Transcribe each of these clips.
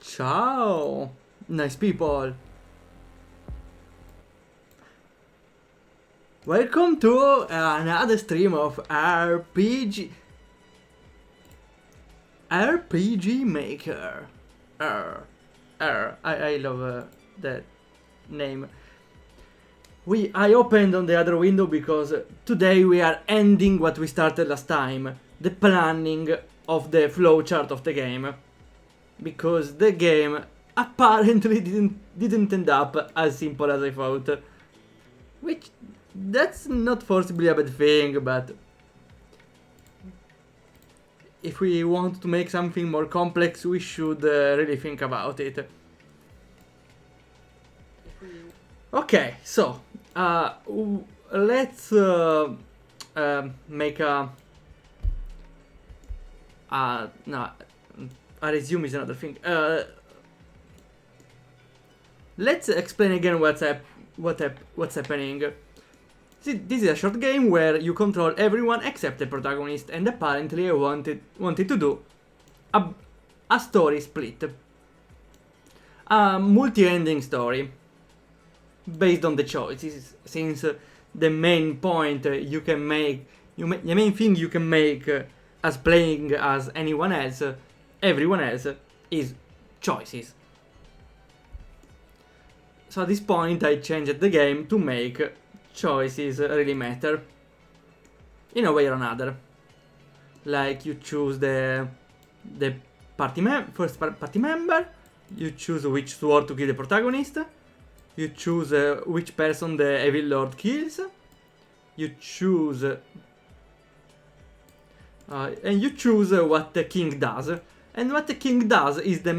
Ciao, nice people. Welcome to another stream of RPG Maker. I love that name. I opened on the other window because today we are ending what we started last time, the planning of the flowchart of the game, because the game apparently didn't end up as simple as I thought, which that's not forcibly a bad thing, but if we want to make something more complex, we should really think about it. Okay, so let's make no, a resume is another thing. Let's explain again what's happening. This is a short game where you control everyone except the protagonist, and apparently I wanted to do a story split, a multi-ending story based on the choices. Since the main point you can make, the main thing you can make as playing as everyone else, is choices. So at this point I changed the game to make choices really matter, in a way or another. Like you choose the first party member, you choose which sword to kill the protagonist, you choose which person the Evil Lord kills, you choose and you choose what the king does. And what the king does is the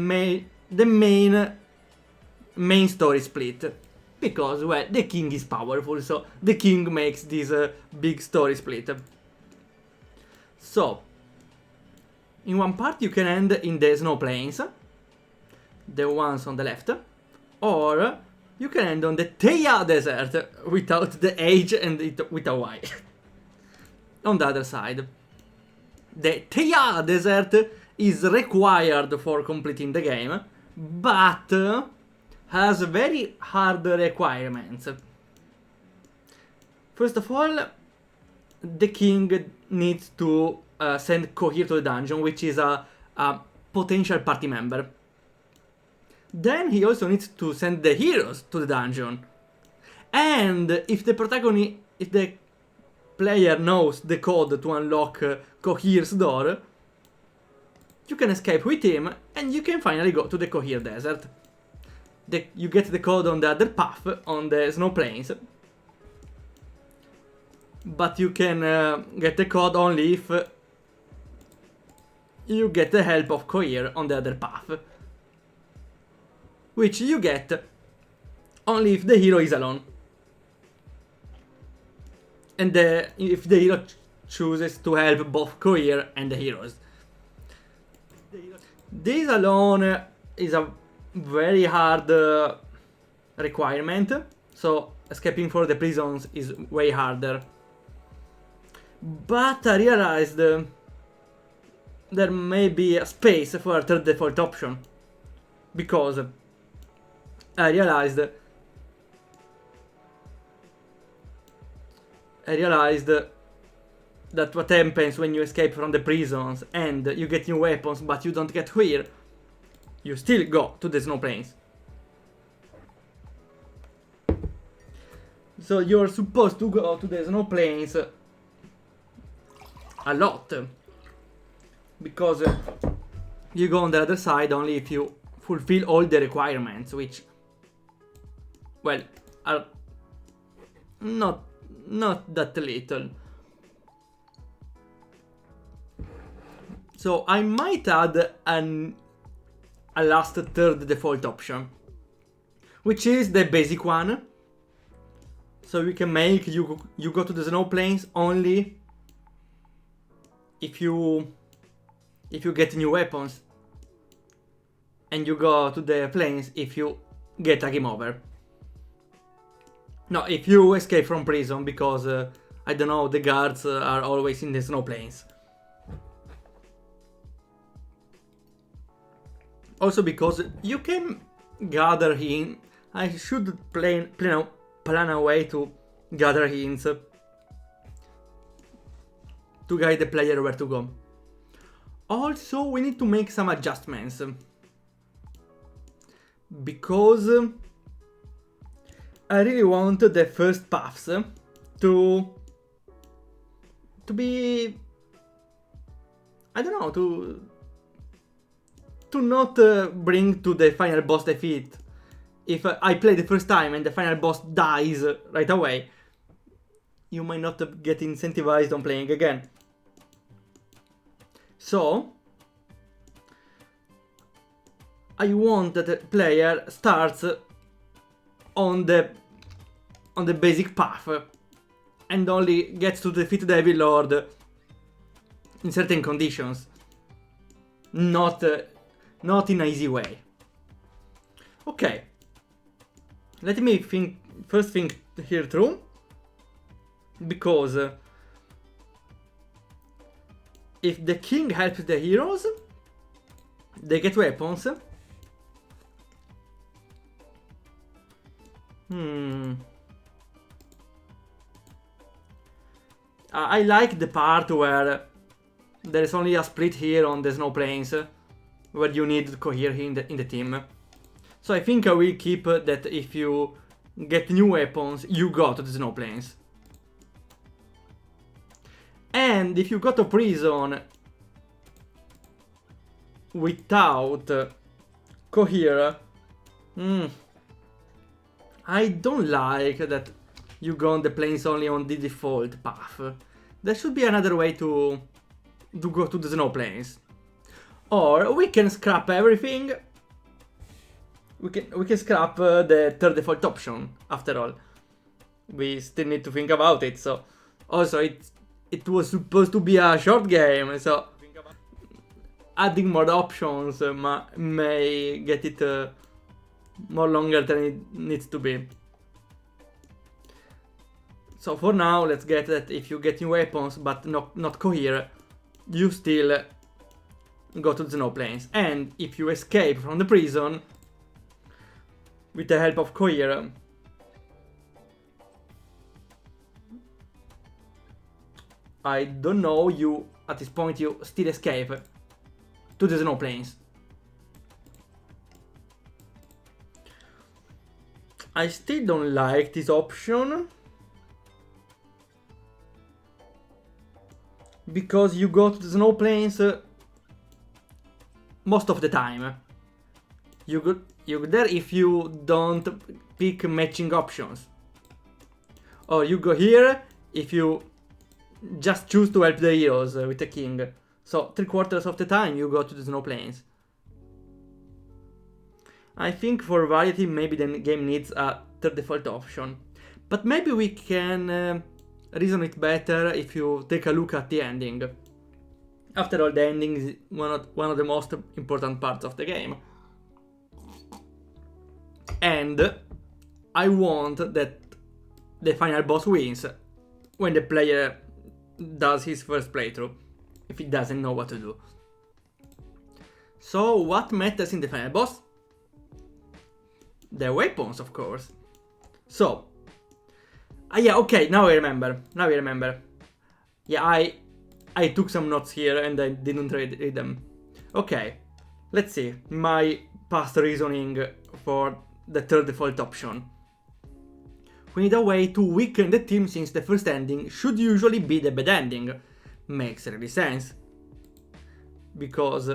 main story split. Because, well, the king is powerful, so the king makes this big story split. So, in one part you can end in the snow plains, the ones on the left, or you can end on the Teia desert, without the H and with a Y. On the other side. The Teia desert is required for completing the game, but has very hard requirements. First of all, the king needs to send Cohere to the dungeon, which is a potential party member. Then he also needs to send the heroes to the dungeon. And if the player knows the code to unlock Cohere's door, you can escape with him and you can finally go to the Cohere desert. You get the code on the other path, on the snow plains. But you can get the code only if you get the help of Cohere on the other path. Which you get only if the hero is alone. And if the hero chooses to help both Cohere and the heroes. This alone is a very hard requirement, so escaping for the prisons is way harder. But I realized there may be a space for a third default option, because I realized that what happens when you escape from the prisons and you get new weapons but you don't get Cohere, you still go to the snow plains. So you're supposed to go to the snow plains a lot, because you go on the other side only if you fulfill all the requirements, which, well, are not that little. So I might add a last third default option, which is the basic one. So we can make you go to the snow plains only if you get new weapons, and you go to the plains if you get a game over. No, if you escape from prison, because I don't know, the guards are always in the snow plains. Also because you can gather hints. I should plan a way to gather hints to guide the player where to go. Also, we need to make some adjustments. Because I really want the first paths to be, I don't know, to not bring to the final boss defeat. If I play the first time and the final boss dies right away, you might not get incentivized on playing again. So I want that the player starts on the basic path and only gets to defeat the Evil Lord in certain conditions, not in an easy way. Okay, let me first think here through, because if the king helps the heroes, they get weapons. I like the part where there is only a split here on the snow plains, where you need cohere in the team. So I think I will keep that if you get new weapons, you go to the snow plains. And if you go to prison without cohere, I don't like that you go on the plains only on the default path. There should be another way to go to the snow plains. Or we can scrap everything. We can scrap the third default option. After all, we still need to think about it. So also it was supposed to be a short game, so adding more options may get it more longer than it needs to be. So for now, let's get that if you get new weapons but not cohere, you still go to the snow plains. And if you escape from the prison with the help of cohere, I don't know, at this point you still escape to the snow plains. I still don't like this option, because you go to the snow plains most of the time. You go there if you don't pick matching options. Or you go here if you just choose to help the heroes with the king. So 3/4 of the time you go to the snow plains. I think for variety maybe the game needs a third default option. But maybe we can reason it better if you take a look at the ending. After all, the ending is one of the most important parts of the game. And I want that the final boss wins when the player does his first playthrough, if he doesn't know what to do. So what matters in the final boss? The weapons, of course. So, yeah, okay, now I remember. Yeah, I took some notes here and I didn't read them. Okay, let's see my past reasoning for the third default option. We need a way to weaken the team since the first ending should usually be the bad ending. Makes really sense. Because,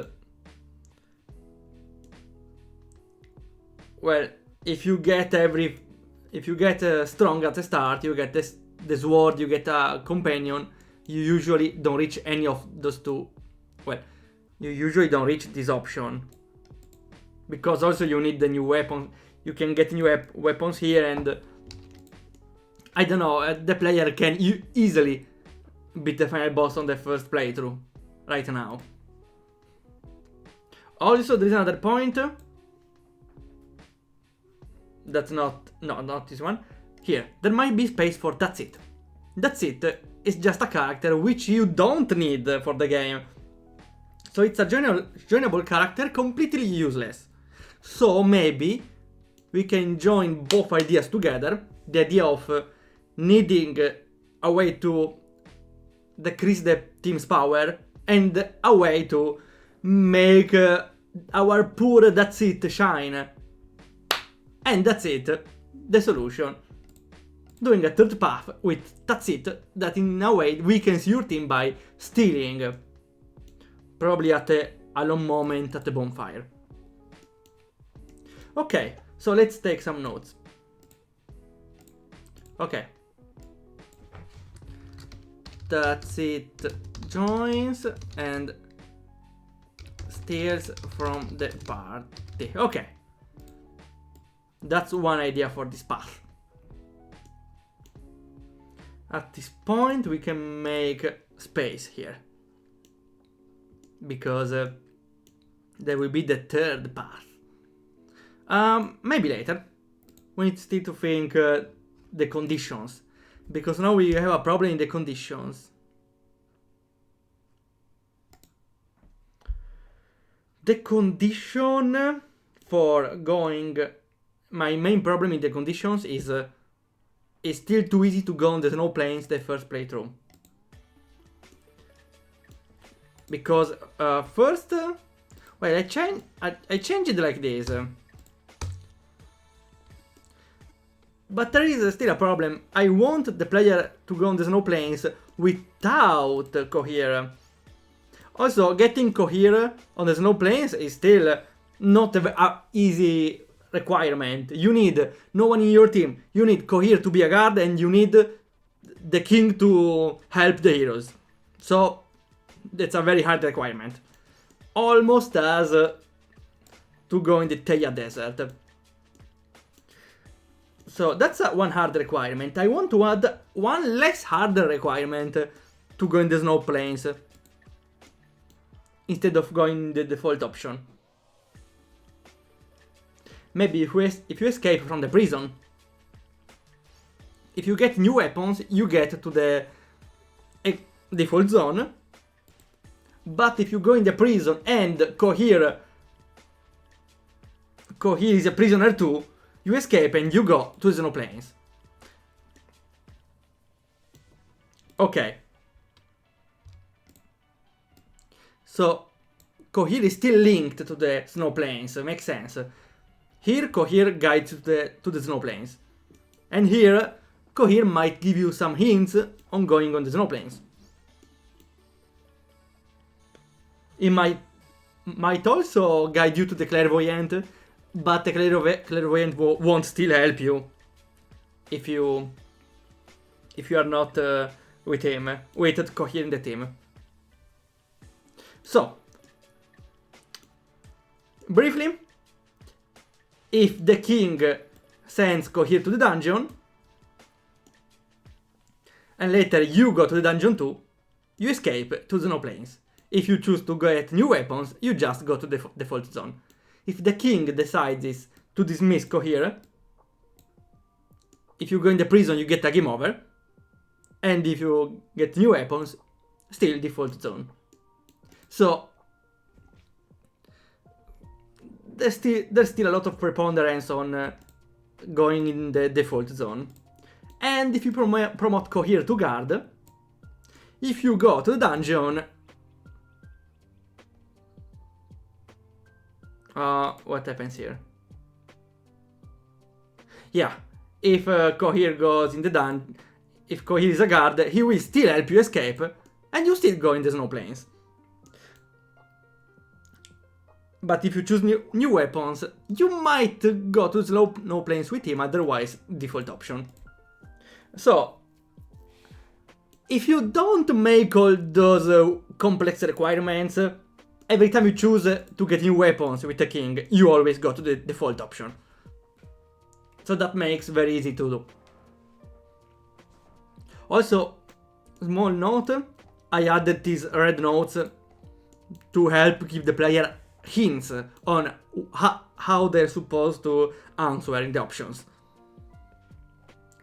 well, if you get strong at the start, you get the sword, you get a companion, you usually don't reach any of those two. Well, you usually don't reach this option. Because also you need the new weapon. You can get new weapons here, and I don't know, the player can easily beat the final boss on the first playthrough right now. Also, there is another point. That's not this one. Here, there might be space for that's it. That's it is just a character which you don't need for the game. So it's a joinable character, completely useless. So maybe we can join both ideas together. The idea of needing a way to decrease the team's power and a way to make our poor that's it shine. And that's it, the solution. Doing a third path with that's it, that in a way weakens your team by stealing. Probably at a long moment at the bonfire. Okay, so let's take some notes. Okay. That's it joins and steals from the party. Okay. That's one idea for this path. At this point we can make space here. Because there will be the third path. Maybe later. We need still to think the conditions. Because now we have a problem in the conditions. The condition for going... My main problem in the conditions is it's still too easy to go on the snow plains the first playthrough. Because first... well, I changed it like this. But there is still a problem. I want the player to go on the snow plains without Cohere. Also, getting Cohere on the snow plains is still not an easy requirement. You need no one in your team. You need Cohere to be a guard and you need the king to help the heroes. So, that's a very hard requirement. Almost as to go in the Teia Desert. So that's one hard requirement. I want to add one less hard requirement to go in the snow plains instead of going the default option. Maybe if you escape from the prison, if you get new weapons, you get to the default zone. But if you go in the prison and Cohere is a prisoner too, you escape and you go to the snow plains. Okay. So, Cohere is still linked to the snow plains, makes sense. Here, Cohere guides to the snow plains. And here, Cohere might give you some hints on going on the snow plains. It might also guide you to the clairvoyant, but the clairvoyant won't still help you if you are not with him, with Cohere in the team. So, briefly, if the king sends Cohere to the dungeon, and later you go to the dungeon too, you escape to the snow plains. If you choose to get new weapons, you just go to the default zone. If the king decides to dismiss Cohere, if you go in the prison, you get a game over. And if you get new weapons, still default zone. So, there's still a lot of preponderance on going in the default zone. And if you promote Cohere to guard, if you go to the dungeon... what happens here? Yeah, if Cohere goes in the dungeon, if Cohere is a guard, he will still help you escape, and you still go in the snow plains. But if you choose new weapons, you might go to snow plains with him, otherwise default option. So, if you don't make all those complex requirements, every time you choose to get new weapons with the king, you always go to the default option. So that makes very easy to do. Also, small note, I added these red notes to help give the player hints on how they're supposed to answer in the options.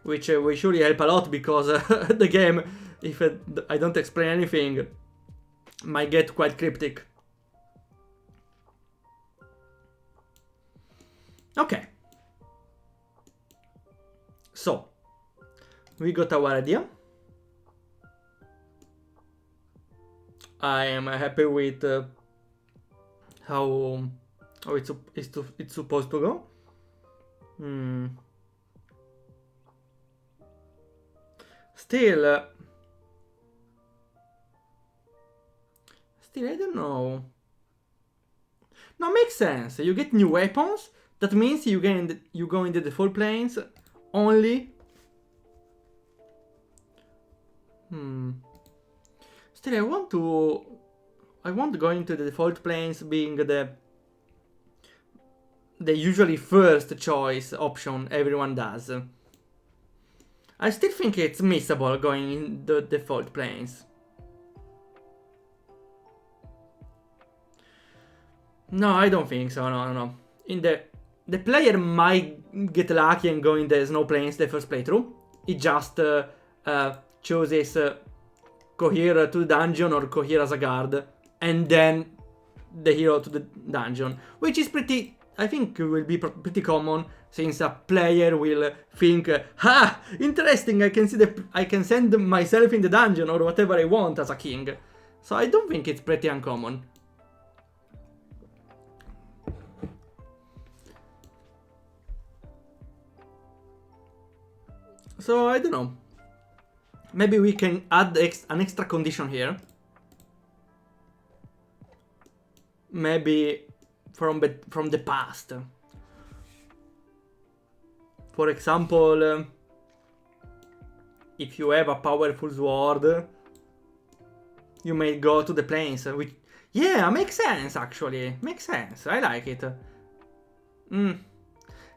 Which will surely help a lot because the game, if I don't explain anything, might get quite cryptic. Okay. So, we got our idea. I am happy with how it's supposed to go. Still, I don't know. No, makes sense. You get new weapons. That means you go in the default planes only. Still, I want to go into the default planes being the usually first choice option everyone does. I still think it's missable going in the default planes. No, I don't think so. No. In the player might get lucky and go in the snow planes the first playthrough. It just chooses Cohere to the dungeon or Cohere as a guard, and then the hero to the dungeon, which is pretty. I think will be pretty common, since a player will think, "Ha, interesting! I can send myself in the dungeon or whatever I want as a king." So I don't think it's pretty uncommon. So I don't know. Maybe we can add an extra condition here. Maybe from the past. For example, if you have a powerful sword, you may go to the plains. Which, yeah, makes sense actually. Makes sense. I like it.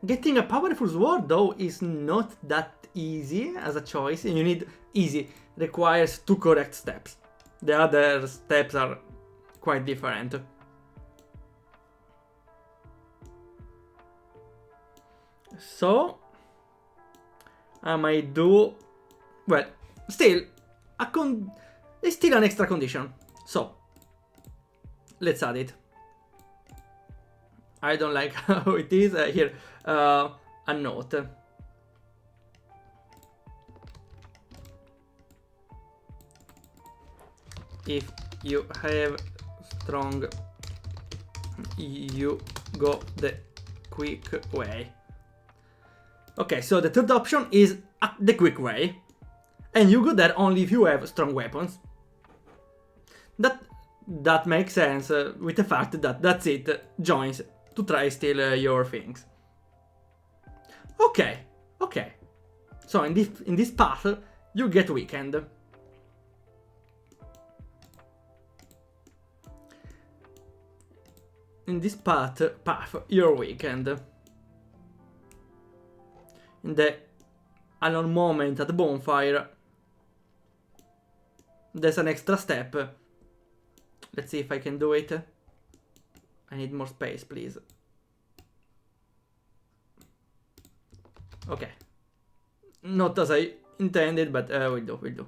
Getting a powerful sword though is not that easy as a choice. You need easy. Requires 2 correct steps. The other steps are quite different. So I might do, well, still it's still an extra condition. So let's add it. I don't like how it is here. A note. If you have strong, you go the quick way. Okay, so the third option is the quick way, and you go there only if you have strong weapons. That makes sense with the fact that that's it joins to try steal your things. Okay. So in this path you get weakened. In this path you're weakened. In the unknown moment at the bonfire, there's an extra step. Let's see if I can do it. I need more space, please. Okay. Not as I intended, but we'll do.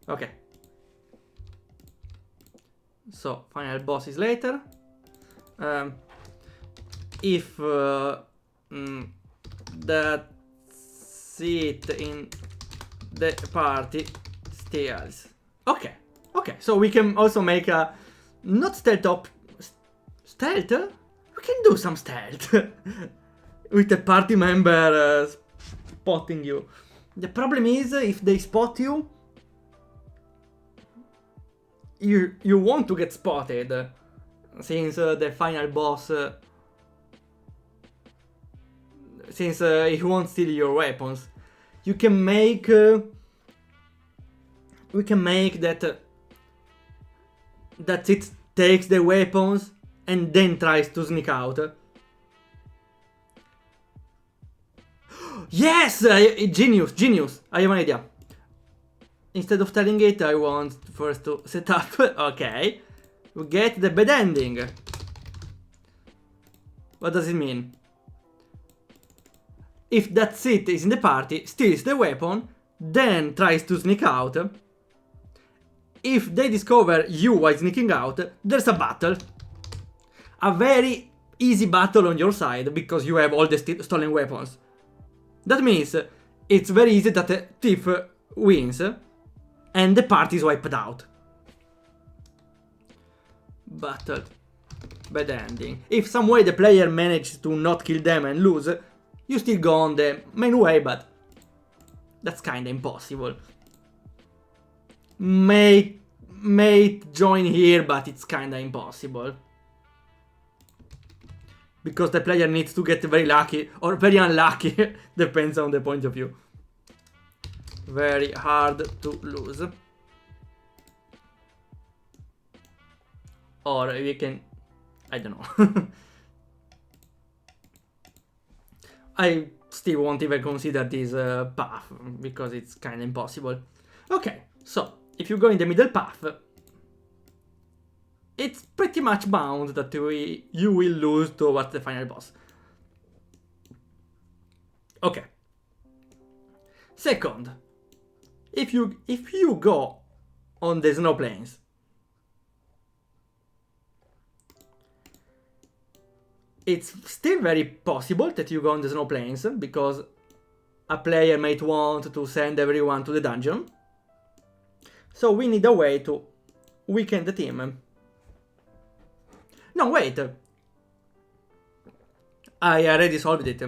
Okay. So, final boss is later. If that seat in the party steals. Okay. So we can also make a not stealth stealth. We can do some stealth with the party member spotting you. The problem is if they spot you, you want to get spotted, since the final boss. Since he won't steal your weapons, you can make. We can make that it takes the weapons and then tries to sneak out. Yes! Genius! I have an idea. Instead of telling it, I want first to set up. Okay. We get the bad ending. What does it mean? If that seat is in the party, steals the weapon, then tries to sneak out. If they discover you while sneaking out, there's a battle. a very easy battle on your side because you have all the stolen weapons. That means it's very easy that a thief wins and the party is wiped out. Battle. Bad ending. If some way the player manages to not kill them and lose, you still go on the main way, but that's kinda impossible. May join here, but it's kinda impossible. Because the player needs to get very lucky or very unlucky, depends on the point of view. Very hard to lose. Or we can... I don't know. I still won't even consider this path, because it's kinda impossible. Okay, so, if you go in the middle path, it's pretty much bound that you will lose towards the final boss. Okay. Second, if you go on the snow plains, it's still very possible that you go on the snow plains, because a player might want to send everyone to the dungeon. So we need a way to weaken the team. No, wait. I already solved it.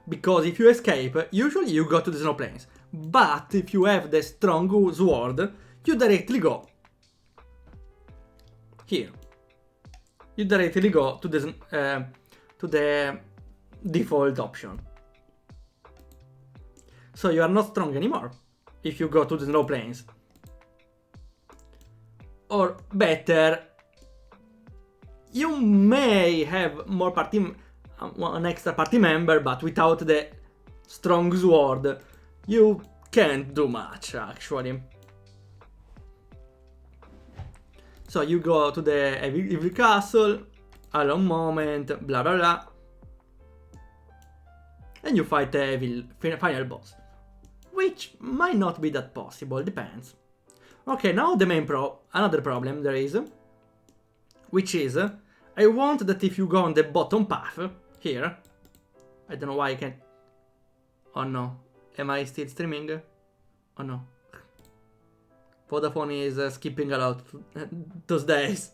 Because if you escape, usually you go to the snow plains. But if you have the strong sword, you directly go here. You directly go to the default option. So you are not strong anymore if you go to the snow plains. Or better, you may have more an extra party member, but without the strong sword, you can't do much actually. So you go to the evil castle, a long moment, blah blah blah, and you fight the evil final boss, which might not be that possible, depends. Okay, now the main another problem there is, which is, I want that if you go on the bottom path, here, I don't know why I can't, oh no, am I still streaming? Oh no. Vodafone is skipping a lot those days.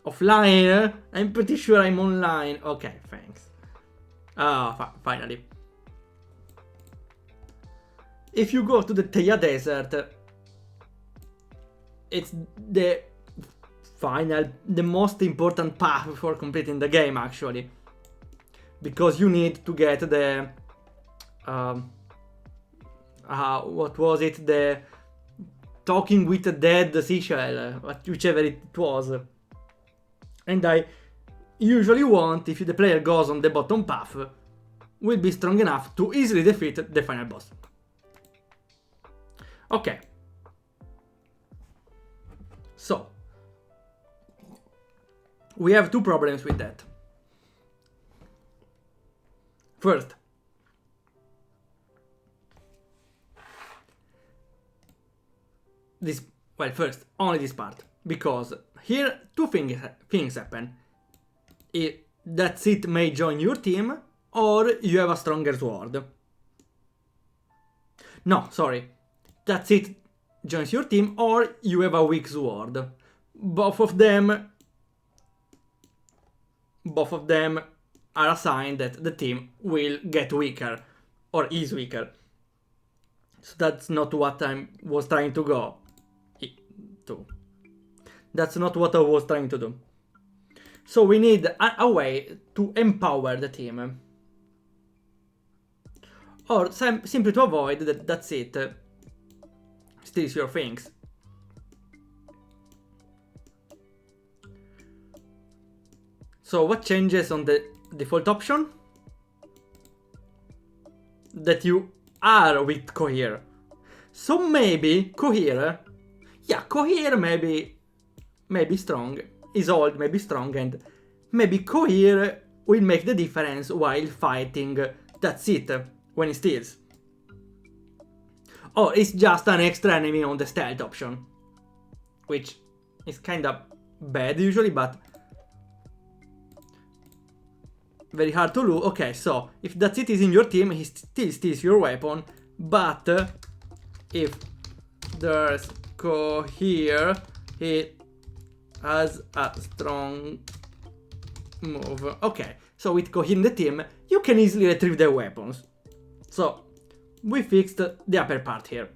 Offline? I'm pretty sure I'm online. Okay, thanks. Ah, finally. If you go to the Teia Desert, it's the most important path for completing the game, actually. Because you need to get the... what was it? The... Talking with a dead seashell, whichever it was. And I usually want, if the player goes on the bottom path, will be strong enough to easily defeat the final boss. Okay. So, we have two problems with that. First, first, only this part, because here two things happen. That it may join your team, or you have a stronger sword. No, sorry. That's it joins your team, or you have a weak sword. Both of them are a sign that the team will get weaker, or is weaker. So that's not what I was trying to go to. That's not what I was trying to do. So we need a way to empower the team. Or simply to avoid that that's it. Steals your things. So what changes on the default option? That you are with Cohere. So maybe Cohere, yeah, Cohere maybe strong, is old, maybe strong, and maybe Cohere will make the difference while fighting that's it, when he steals. Or it's just an extra enemy on the stealth option, which is kinda bad usually, but very hard to lose. Okay, so if that's it is in your team, he still steals your weapon, but if there's Ko here, he has a strong move. Okay, so with Ko in the team, you can easily retrieve the weapons. So we fixed the upper part here.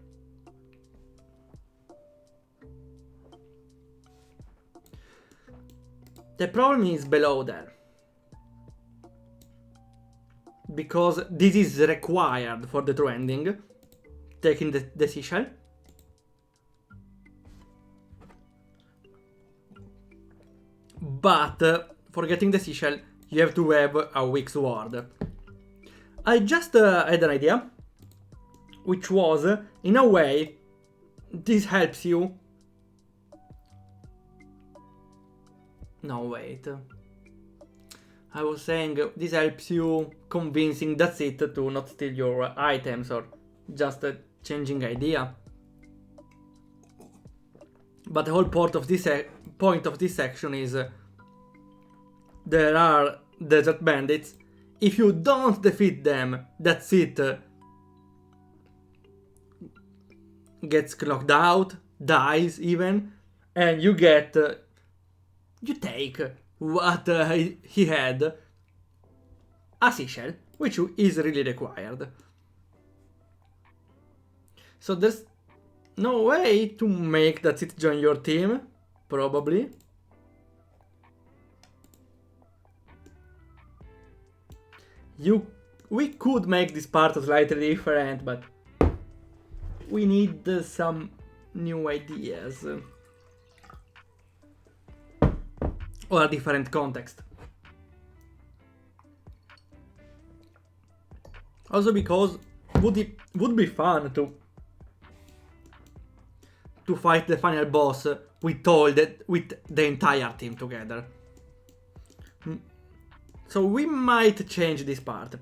The problem is below there, because this is required for the true ending, taking the seashell. But for getting the seashell, you have to have a weak sword. I just had an idea, which was, in a way, this helps you. No, wait. I was saying this helps you convincing that's it to not steal your items, or just a changing idea. But the whole point of this section is there are desert bandits. If you don't defeat them, that's it. Gets knocked out, dies even, and you get... you take what he had, a seashell, which is really required. So there's no way to make that it join your team, probably. We could make this part slightly different, but we need some new ideas. Or a different context. Also because would be fun to fight the final boss with the entire team together. So we might change this part.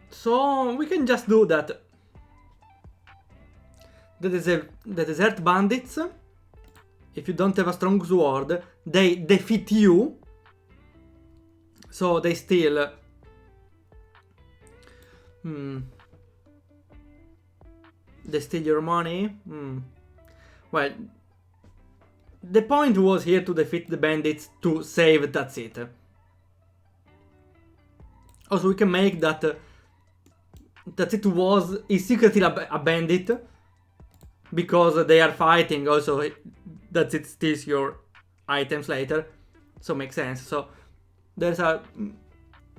So we can just do that. The desert bandits, if you don't have a strong sword, they defeat you. So they steal... They steal your money? Well, the point was here to defeat the bandits to save, that's it. Also, we can make that is secretly a bandit, because they are fighting. Also, that it steals your items later, so makes sense. So there's a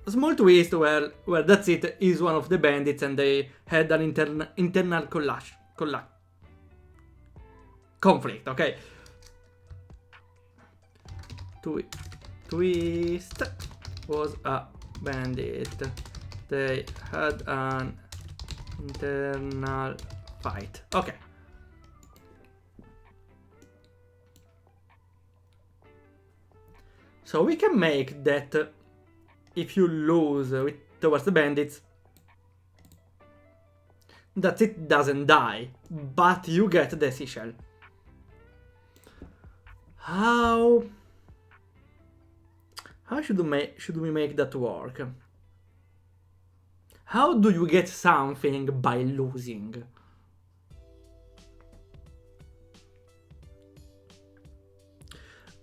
small twist where that's it is one of the bandits, and they had an internal conflict. Okay. Twist was a bandit. They had an internal fight. Okay. So we can make that if you lose towards the bandits, that it doesn't die, but you get the seashell. How should we make that work? How do you get something by losing?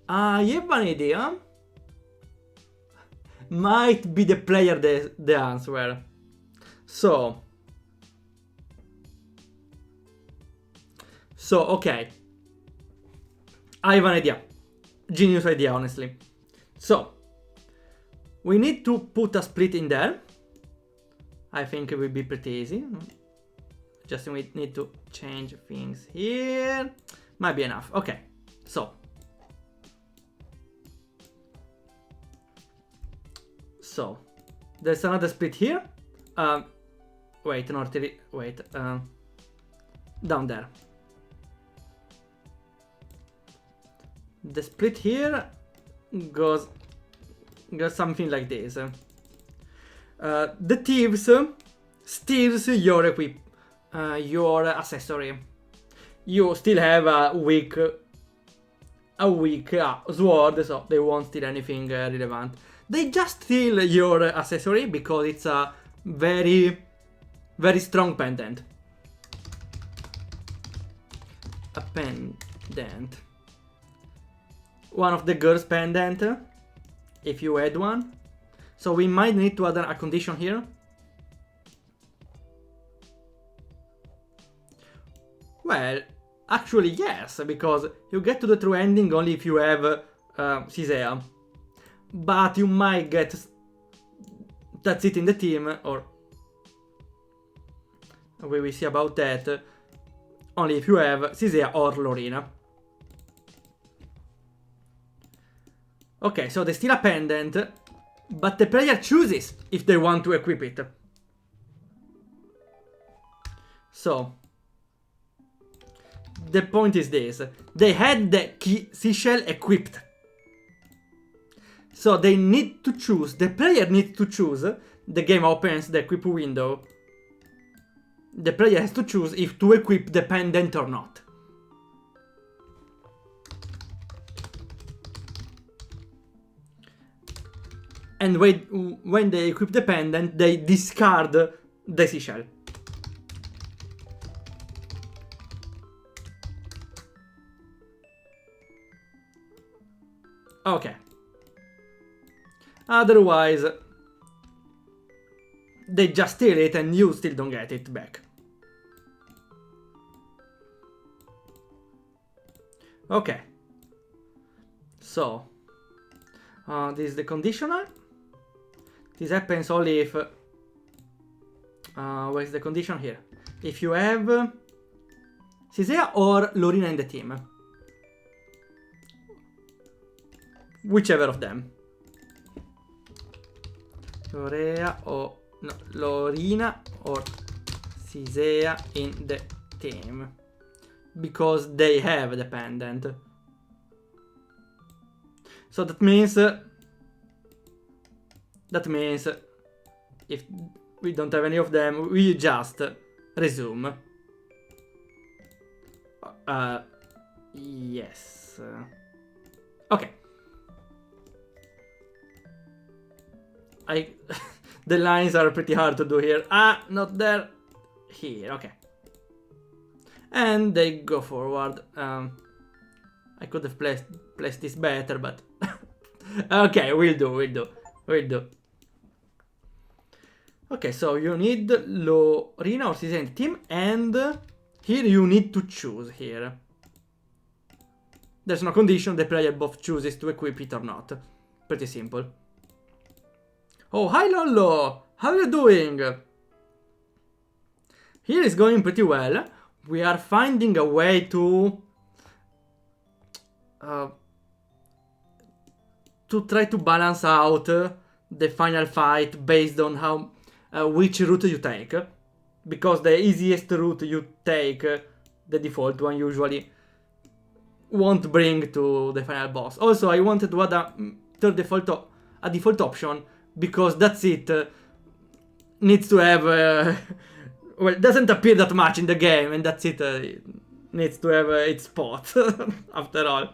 I have an idea. Might be the player the answer. So okay. I have an idea. Genius idea, honestly. So we need to put a split in there. I think it will be pretty easy. Just we need to change things here. Might be enough. Okay. So there's another split here. Wait, not really. Wait. Down there. The split here goes something like this. The thieves steals your accessory. You still have a weak a weak sword, so they won't steal anything relevant. They just steal your accessory because it's a very, very strong pendant. A pendant. One of the girls' pendant, if you add one. So we might need to add a condition here. Well, actually yes, because you get to the true ending only if you have Cisea. But you might get That's It in the team, or we will see about that, only if you have Cisea or Lorina. Okay, so they steal a pendant, but the player chooses if they want to equip it. So, the point is this. They had the seashell equipped. So they need to choose, the player needs to choose, the game opens the equip window. The player has to choose if to equip the pendant or not. And when they equip the pendant, they discard the seashell. Okay. Otherwise, they just steal it and you still don't get it back. Okay. So, this is the conditional. This happens only if... where's the condition here? If you have Cisea or Lorina in the team. Whichever of them. Lorina or Cisea in the team. Because they have the pendant. So that means if we don't have any of them, we just resume. Yes. Okay. The lines are pretty hard to do here. Not there. Here, okay. And they go forward. I could have placed this better, but... okay, we'll do. Okay, so you need Lorina or Cisea in the team, and here you need to choose here. There's no condition, the player both chooses to equip it or not. Pretty simple. Oh, hi Lollo! How are you doing? Here is going pretty well. We are finding a way to try to balance out the final fight based on how which route you take. Because the easiest route you take, the default one usually, won't bring to the final boss. Also, I wanted to add a default option, because That's It needs to have... well, it doesn't appear that much in the game, and That's It needs to have its spot, after all.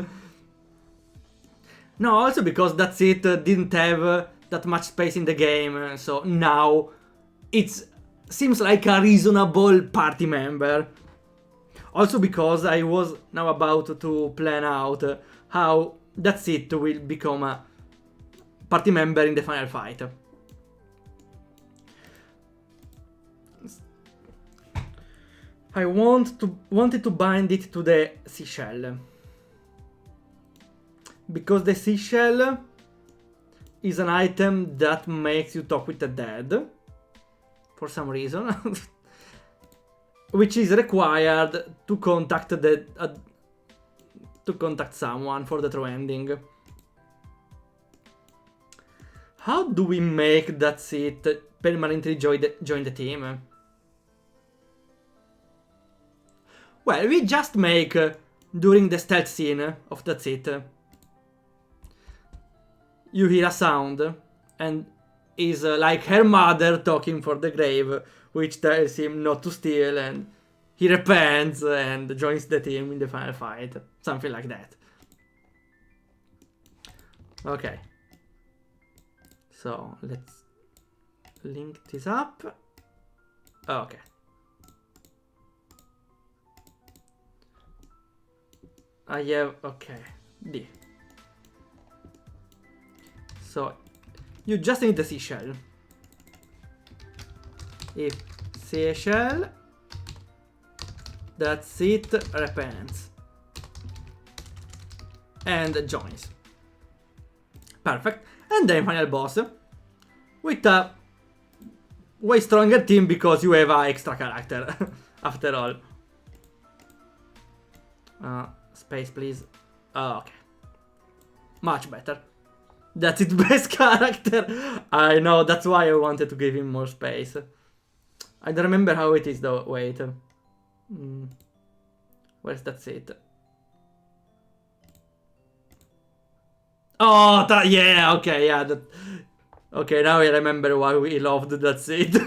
No, also because That's It didn't have that much space in the game, so now it seems like a reasonable party member. Also because I was now about to plan out how That's It will become a party member in the final fight. I wanted to bind it to the seashell. Because the seashell is an item that makes you talk with the dead. For some reason. Which is required to contact someone for the true ending. How do we make That's It permanently join the team? Well, we just make during the stealth scene of That's It. You hear a sound, and is like her mother talking for the grave, which tells him not to steal, and he repents and joins the team in the final fight. Something like that. Okay. So let's link this up. Okay. I have, okay, D. So you just need the seashell. If seashell, that's it, repents. And joins. Perfect. And then final boss. With a way stronger team because you have an extra character. After all. Space, please. Okay. Much better. That's its best character. I know, that's why I wanted to give him more space. I don't remember how it is though. Wait. Where's that it? Oh, yeah, okay, yeah. Okay, now I remember why we loved that seed.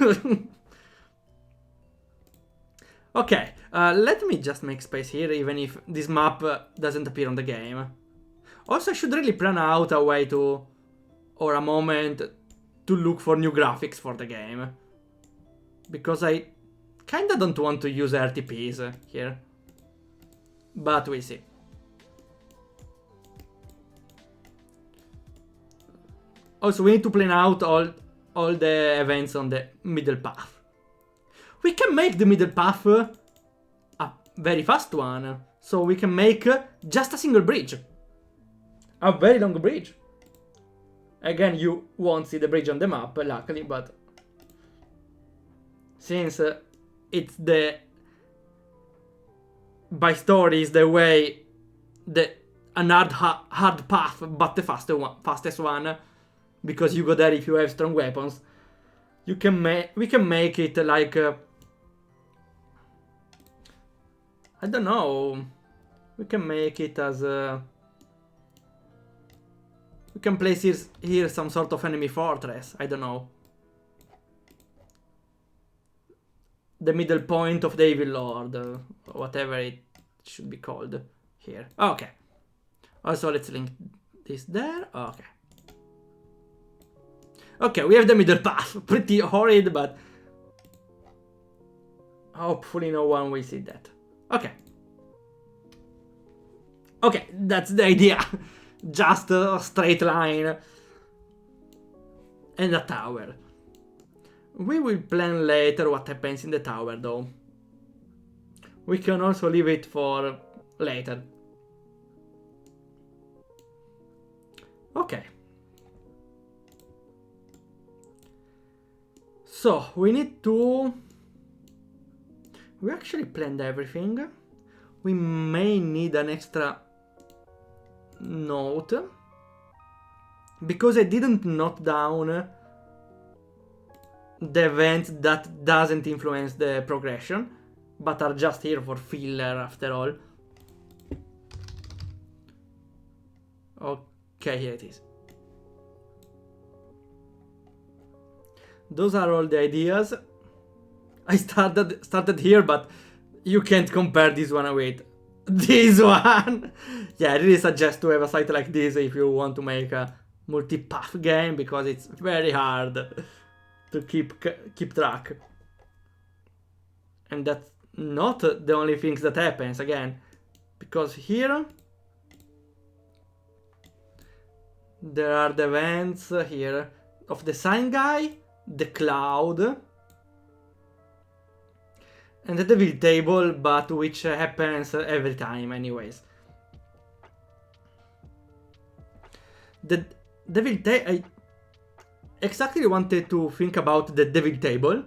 Okay, let me just make space here, even if this map doesn't appear on the game. Also, I should really plan out a way to, or a moment, to look for new graphics for the game. Because I kinda don't want to use RTPs here. But we'll see. Also, we need to plan out all the events on the middle path. We can make the middle path a very fast one. So we can make just a single bridge. A very long bridge. Again, you won't see the bridge on the map, luckily, but since it's the by story is the way an hard path, but the fastest one, because you go there if you have strong weapons. We can make it like I don't know. We can make it as we can place here some sort of enemy fortress. I don't know. The middle point of the Evil Lord, whatever it should be called here. Okay. Also, let's link this there. Okay. Okay, we have the middle path. Pretty horrid, but hopefully no one will see that. Okay. Okay, that's the idea. Just a straight line. And a tower. We will plan later what happens in the tower, though. We can also leave it for later. Okay. So, we need to... We actually planned everything. We may need an extra note. Because I didn't note down the events that doesn't influence the progression, but are just here for filler after all. Okay, here it is. Those are all the ideas. I started here, but you can't compare this one with this one. Yeah, I really suggest to have a site like this if you want to make a multi-path game, because it's very hard to keep track. And that's not the only things that happens again, because here there are the events here of the sign guy, the cloud, and the devil table, but which happens every time anyways. The devil table, I exactly wanted to think about the devil table.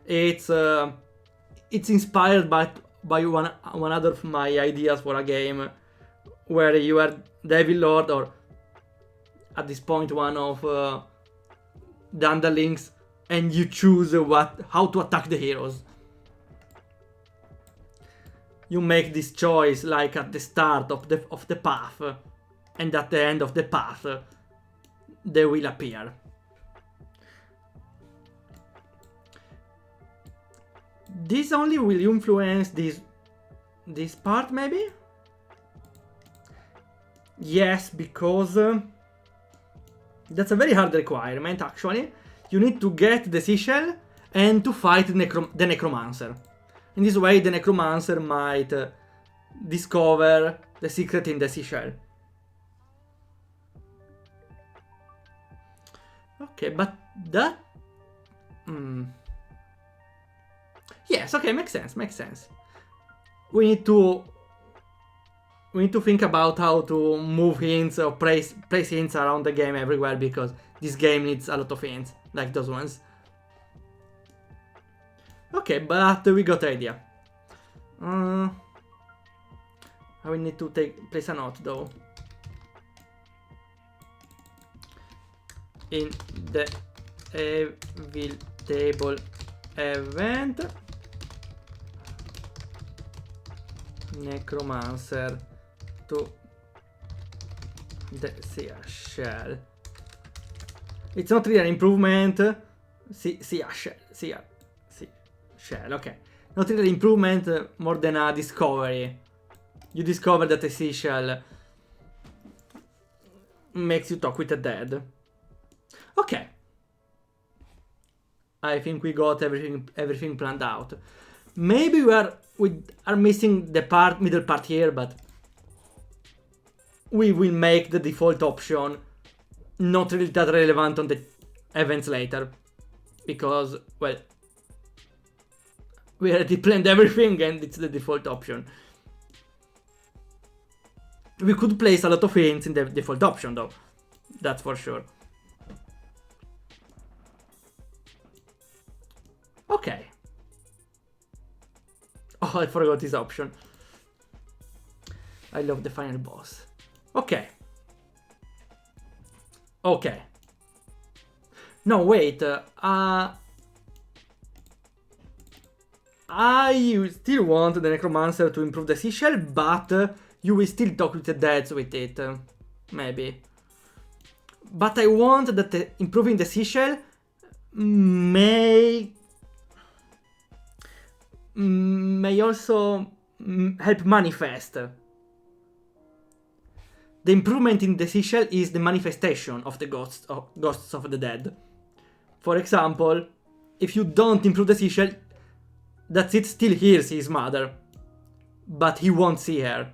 It's inspired by one other of my ideas for a game where you are Devil Lord, or at this point one of the underlings, and you choose how to attack the heroes. You make this choice like at the start of the path, and at the end of the path they will appear. This only will influence this part, maybe? Yes, because that's a very hard requirement, actually. You need to get the seashell and to fight the necromancer. In this way, the necromancer might discover the secret in the seashell. Okay, but that... Yes, okay, makes sense, makes sense. We need to think about how to move hints or place hints around the game everywhere, because this game needs a lot of hints, like those ones. Okay, but we got the idea. I will need to place a note though. In the evil table event, necromancer to the seashell. It's not really an improvement. Seashell, okay. Not really an improvement, more than a discovery. You discover that the seashell makes you talk with the dead. Okay. I think we got everything planned out. Maybe we are missing the middle part here, but we will make the default option not really that relevant on the events later, because, well, we already planned everything and it's the default option. We could place a lot of hints in the default option though, that's for sure. Okay. Oh, I forgot this option. I love the final boss. Okay. Okay. No, wait. I still want the necromancer to improve the seashell, but you will still talk with the dead with it. Maybe. But I want that improving the seashell may also help manifest. The improvement in the seashell is the manifestation of the ghosts of the dead. For example, if you don't improve the seashell, that's it, still hears his mother, but he won't see her.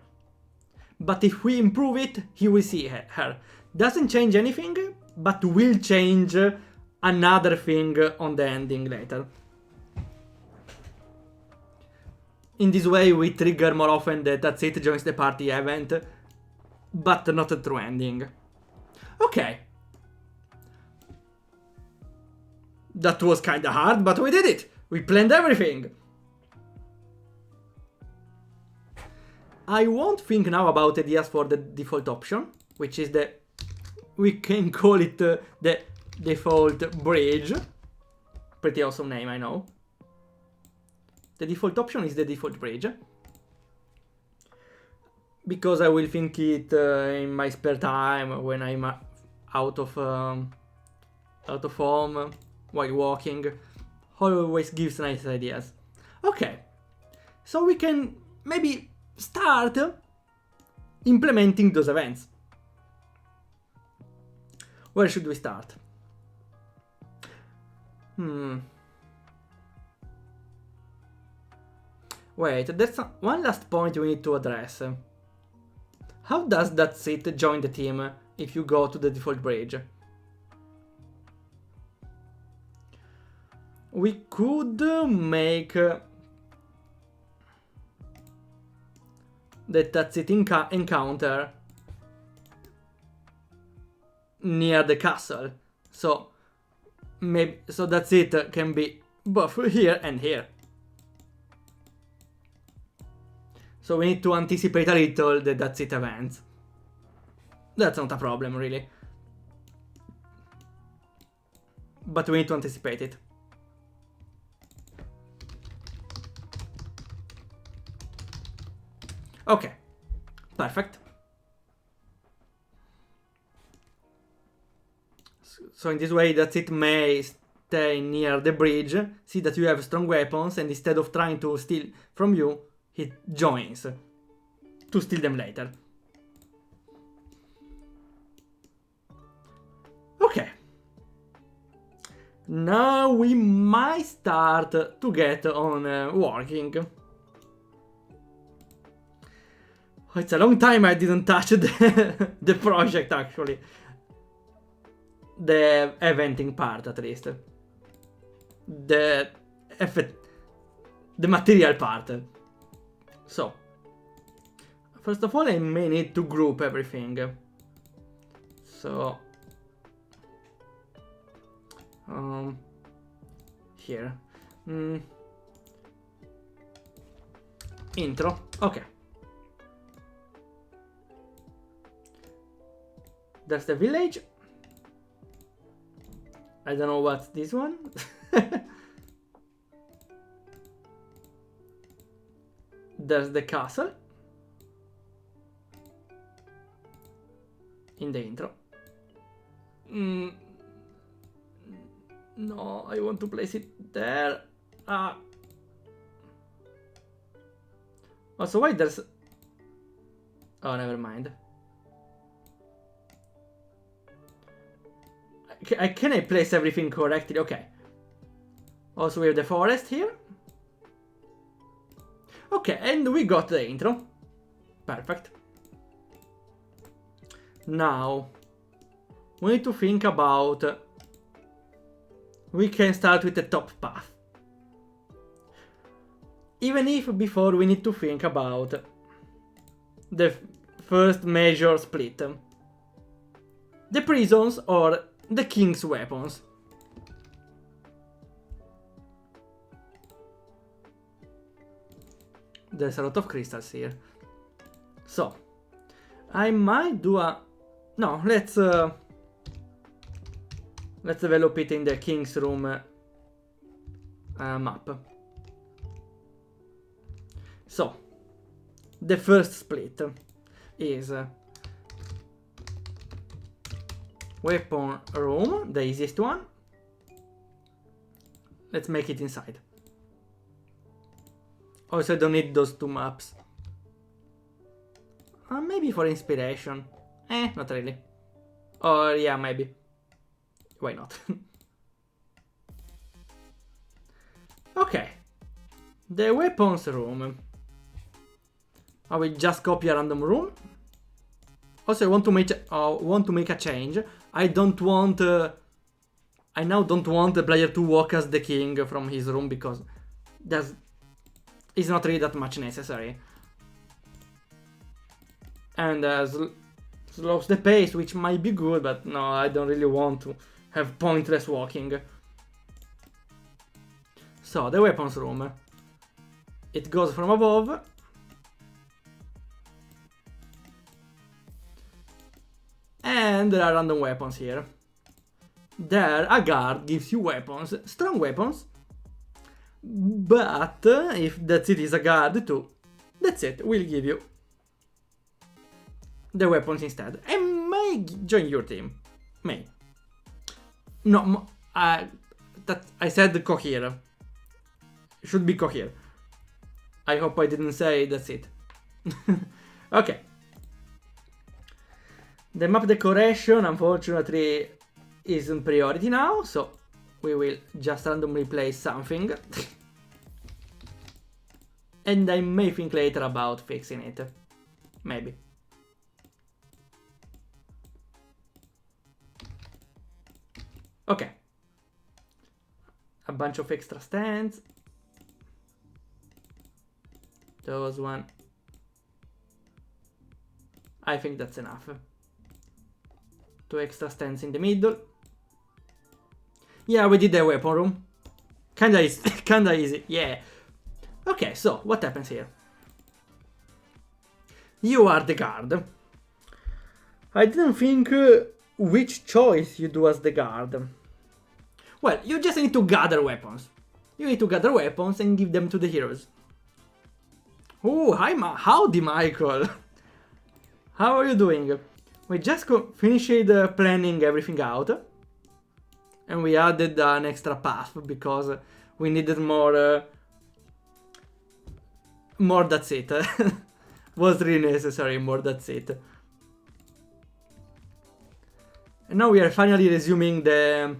But if we improve it, he will see her. Doesn't change anything, but will change another thing on the ending later. In this way, we trigger more often the that's it joins the party event, but not a true ending. Okay. That was kinda hard, but we did it! We planned everything! I won't think now about ideas for the default option, which is we can call it the default bridge. Pretty awesome name, I know. The default option is the default bridge. Because I will think it in my spare time when I'm out of home, while walking. Always gives nice ideas. Okay, so we can maybe start implementing those events. Where should we start? Wait, there's one last point we need to address. How does that sit join the team if you go to the default bridge? We could make that's it encounter near the castle. So maybe that's it can be both here and here. So we need to anticipate a little the that's it events. That's not a problem really. But we need to anticipate it. Okay, perfect. So in this way, that's it may stay near the bridge, see that you have strong weapons, and instead of trying to steal from you, he joins to steal them later. Now we might start to get on working. It's a long time I didn't touch the project, actually. The eventing part, at least. The material part. So, first of all, I may need to group everything. So, here. Intro. Okay. There's the village. I don't know what's this one. There's the castle. In the intro. No, I want to place it there. Also, why there's... Oh, never mind. Can I place everything correctly? Okay. Also, we have the forest here. Okay, and we got the intro. Perfect. Now, we need to think about... We can start with the top path. Even if before we need to think about the first major split. The prisons or the king's weapons. There's a lot of crystals here. So, I might do a... No, let's develop it in the king's room map. So, the first split is weapon room, the easiest one. Let's make it inside. Also, I don't need those two maps. Maybe for inspiration. Not really. Or yeah, maybe. Why not? Okay. The weapons room. I will just copy a random room. Also, I want to make a change. I don't want... I now don't want the player to walk as the king from his room because it's not really that much necessary. And slows the pace, which might be good, but no, I don't really want to have pointless walking. So, the weapons room. It goes from above. And there are random weapons here. There, a guard gives you weapons, strong weapons. But if that's it, is a guard too. That's it, we'll give you the weapons instead. And may join your team. May. No, that I said cohere. Should be cohere. I hope I didn't say that's it. Okay. The map decoration, unfortunately, isn't priority now, so we will just randomly place something. And I may think later about fixing it. Maybe. Okay. A bunch of extra stands. Those one. I think that's enough. 2 extra stands in the middle. Yeah, we did the weapon room. Kinda easy, yeah. Okay, so what happens here? You are the guard. I didn't think which choice you do as the guard. Well, you just need to gather weapons. You need to gather weapons and give them to the heroes. Oh, hi, howdy, Michael. How are you doing? We just finished planning everything out. And we added an extra path because we needed more... more that's it. Was really necessary, more that's it. And now we are finally resuming the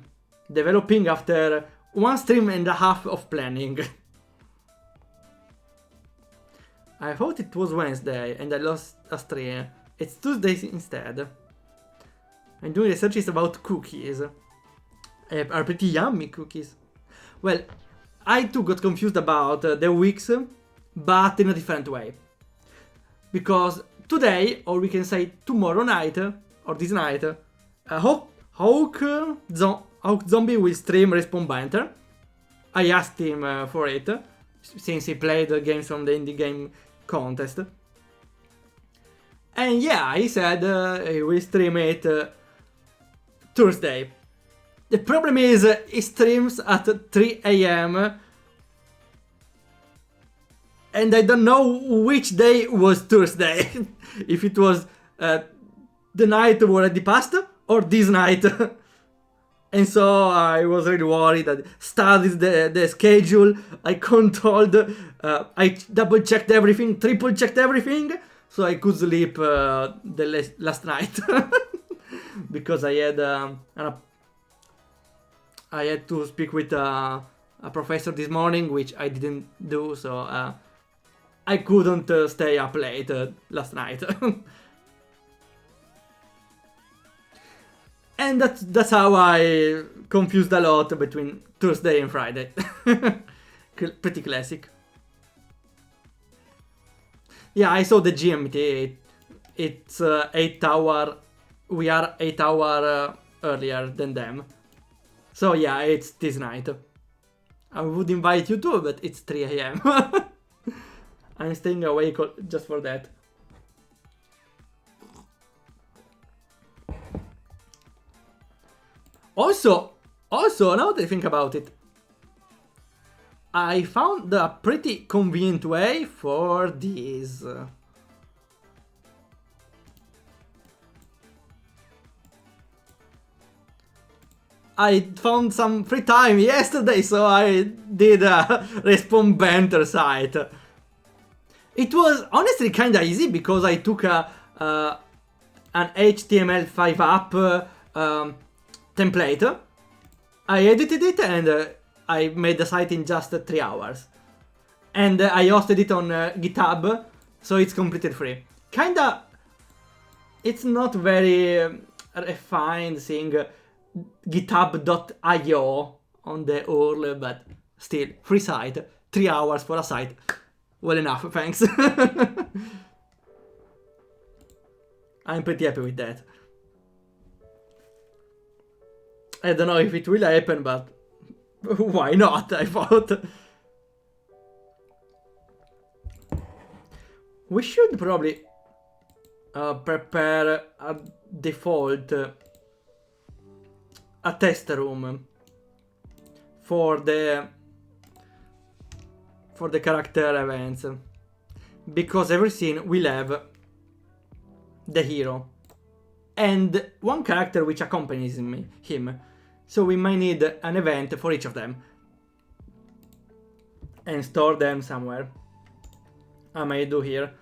developing after 1 stream and a half of planning. I thought it was Wednesday and I lost a stream. It's Tuesday instead. I'm doing researches about cookies. Are pretty yummy cookies. Well, I too got confused about the weeks, but in a different way. Because today, or we can say tomorrow night, or this night, Hawk Zombie will stream Respawn Banter. I asked him for it, since he played the games from the indie game contest. And yeah, he said he will stream it Thursday. The problem is, he streams at 3 AM. And I don't know which day was Thursday. If it was the night already passed or this night. And so I was really worried. I studied the schedule. I controlled. I double checked everything, triple checked everything. So I could sleep the last night. Because I had to speak with a professor this morning, which I didn't do. So I couldn't stay up late last night. And that's how I confused a lot between Thursday and Friday. Pretty classic. Yeah, I saw the GMT. It's 8 hour. We are 8 hour earlier than them. So yeah, it's this night. I would invite you too, but it's 3 AM. I'm staying awake just for that. Also, now that I think about it, I found a pretty convenient way for this. I found some free time yesterday, so I did a Respawn Banter site. It was honestly kinda easy because I took an HTML5 app template. I edited it and I made the site in just 3 hours. And I hosted it on GitHub, so it's completely free. Kinda, it's not very refined seeing github.io on the URL, but still, free site, 3 hours for a site. Well enough, thanks. I'm pretty happy with that. I don't know if it will happen, but why not, I thought. We should probably prepare a default a test room for the character events, because every scene will have the hero and one character which accompanies him. So we might need an event for each of them and store them somewhere. I may do here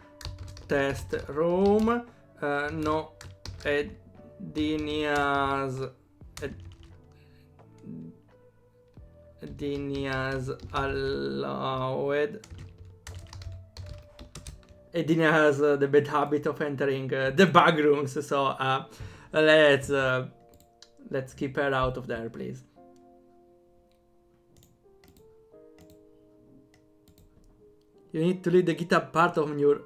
test room, no Edinias allowed. Edina has the bad habit of entering the bug rooms, so let's keep her out of there, please. You need to leave the GitHub part of your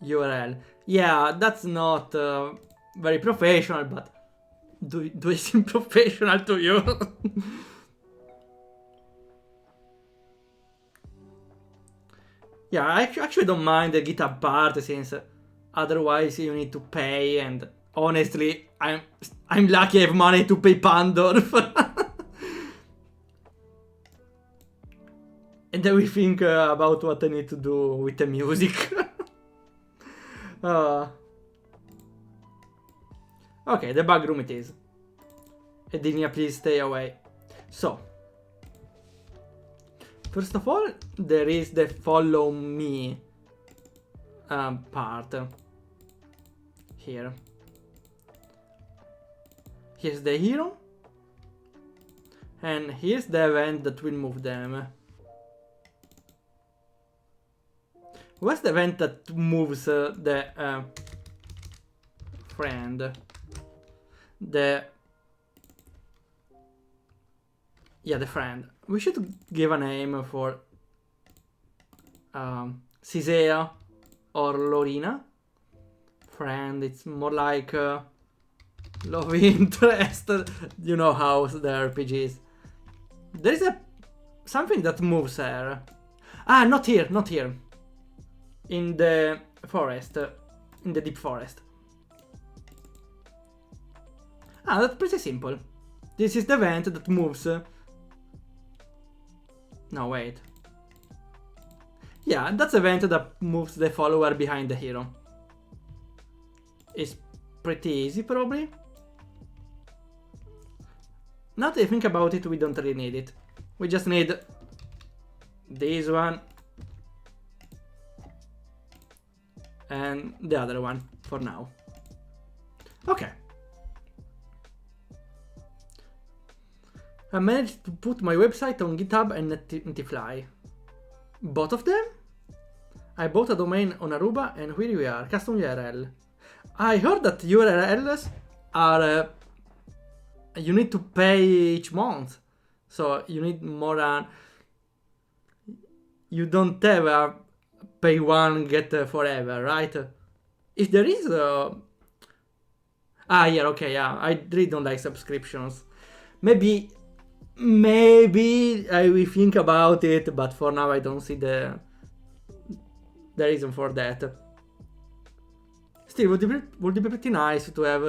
URL. Yeah, that's not very professional, but do it seem professional to you? Yeah, I actually don't mind the GitHub part, since otherwise you need to pay, and honestly, I'm lucky I have money to pay Pandorf. And then we think about what I need to do with the music. Okay, the bug room it is. Edinia, please stay away. So, first of all, there is the follow me part. Here. Here's the hero. And here's the event that will move them. What's the event that moves the friend? The friend. We should give a name for Cisea or Lorina. Friend, it's more like love interest. You know how the RPGs. There is something that moves her. Ah, not here, not here. In the forest, in the deep forest. Ah, that's pretty simple. This is the event that moves. No, wait. Yeah, that's the event that moves the follower behind the hero. It's pretty easy, probably. Now that I think about it, we don't really need it. We just need this one and the other one for now. Okay. I managed to put my website on GitHub and Netify. Both of them? I bought a domain on Aruba and here we are, custom URL. I heard that URLs are... you need to pay each month. So you need more than... You don't have a pay one, get forever, right? If there is a... Ah, yeah, okay, yeah. I really don't like subscriptions. Maybe I will think about it, but for now I don't see the reason for that. Still, would be pretty nice to have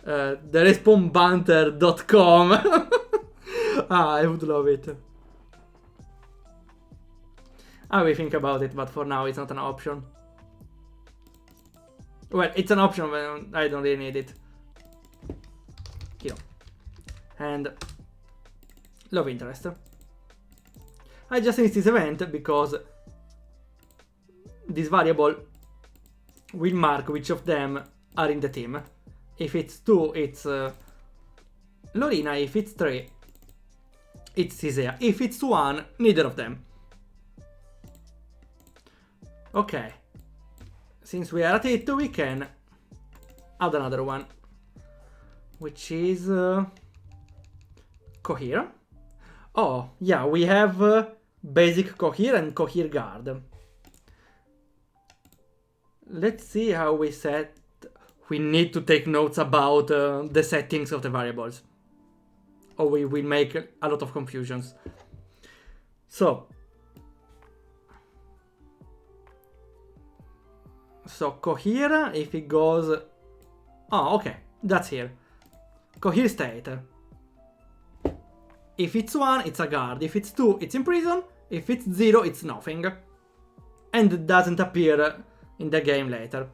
the respawnbanter.com. Ah, I would love it. I will think about it, but for now it's not an option. Well, it's an option, but I don't really need it. Here. And love interest. I just need this event because this variable will mark which of them are in the team. If it's 2, it's Lorina. If it's 3, it's Cisea. If it's 1, neither of them. Okay. Since we are at it, we can add another one, which is Cohere. Oh, yeah, we have basic Cohere and Cohere guard. Let's see how we set... We need to take notes about the settings of the variables, or we will make a lot of confusions. So Cohere, if it goes... Oh, okay, that's here. Cohere state. If it's 1, it's a guard. If it's 2, it's in prison. If it's 0, it's nothing. And it doesn't appear in the game later.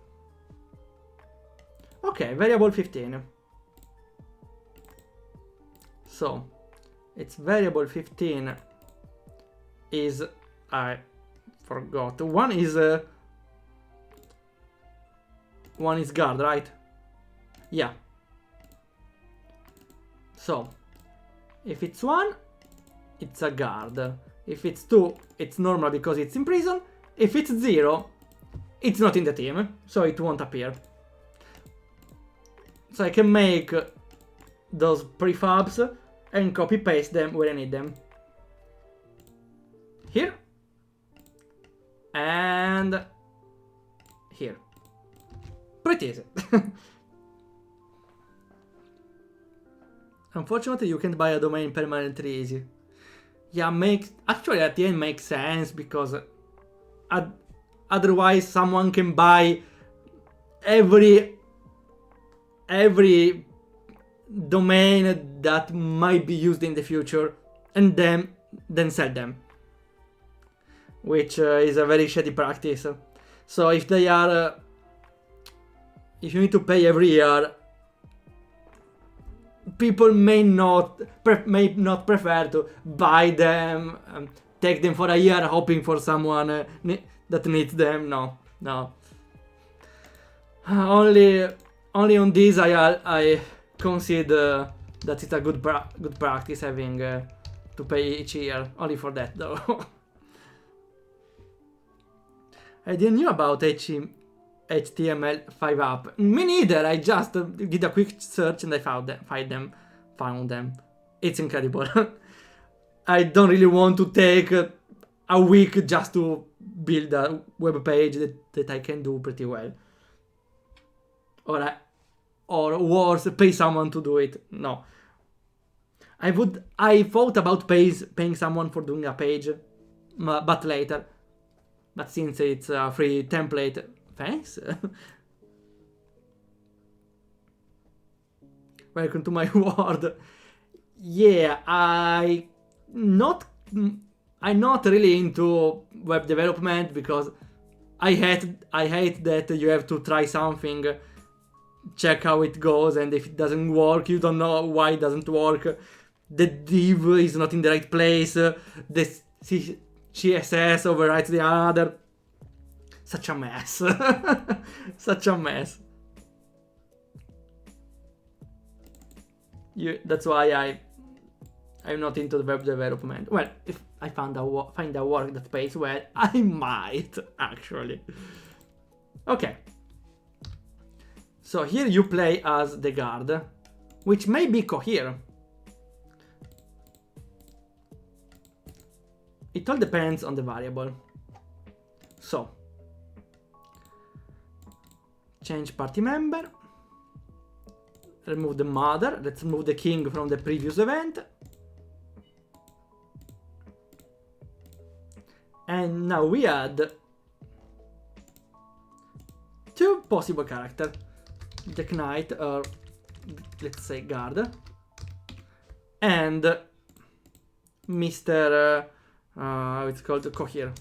Okay, variable 15. So, its variable 15 is... I forgot. One is guard, right? Yeah. So, if it's 1, it's a guard. If it's 2, it's normal because it's in prison. If it's 0, it's not in the team, so it won't appear. So I can make those prefabs and copy paste them where I need them. Here. And here. Pretty easy. Unfortunately, you can't buy a domain permanently easy. Yeah, actually at the end makes sense because otherwise someone can buy every domain that might be used in the future and then sell them, which is a very shady practice. So if they are if you need to pay every year, people may not prefer to buy them, take them for a year hoping for someone that needs them. No. Only on this I consider that it's a good practice having to pay each year. Only for that though. I didn't know about HTML5 app. Me neither. I just did a quick search and I found them. It's incredible. I don't really want to take a week just to build a web page that I can do pretty well. Or worse, pay someone to do it. No. I thought about paying someone for doing a page, but later. But since it's a free template, thanks. Welcome to my world. Yeah, I'm not really into web development because I hate that you have to try something, check how it goes, and if it doesn't work, you don't know why it doesn't work. The div is not in the right place. The CSS overwrites the other. Such a mess. Such a mess. That's why I'm not into the web development. Well, if I find a work that pays well, I might actually. Okay. So here you play as the guard, which may be Cohere. It all depends on the variable. So, change party member. Remove the mother. Let's remove the king from the previous event. And now we add two possible characters. The knight, or let's say guard. And Mr. It's called Cohere.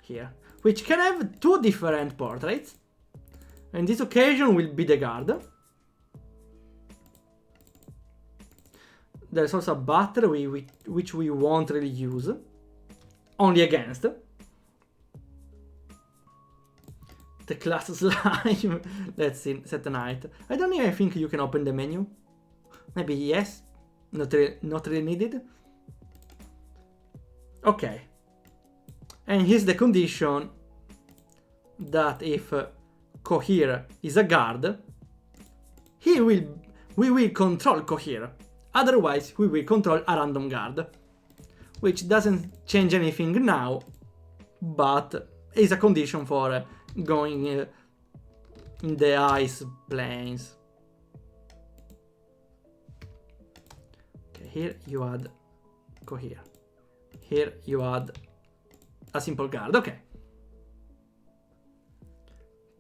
Here. Which can have two different portraits. And this occasion will be the guard. There's also a battle which we won't really use. Only against. The class slime. Let's see, set a knight. I don't even think you can open the menu. Maybe yes. Not really needed. Okay. And here's the condition that if Cohere is a guard, we will control Cohere. Otherwise, we will control a random guard, which doesn't change anything now, but is a condition for going in the ice planes. Okay, here you add Cohere. Here you add a simple guard. Okay.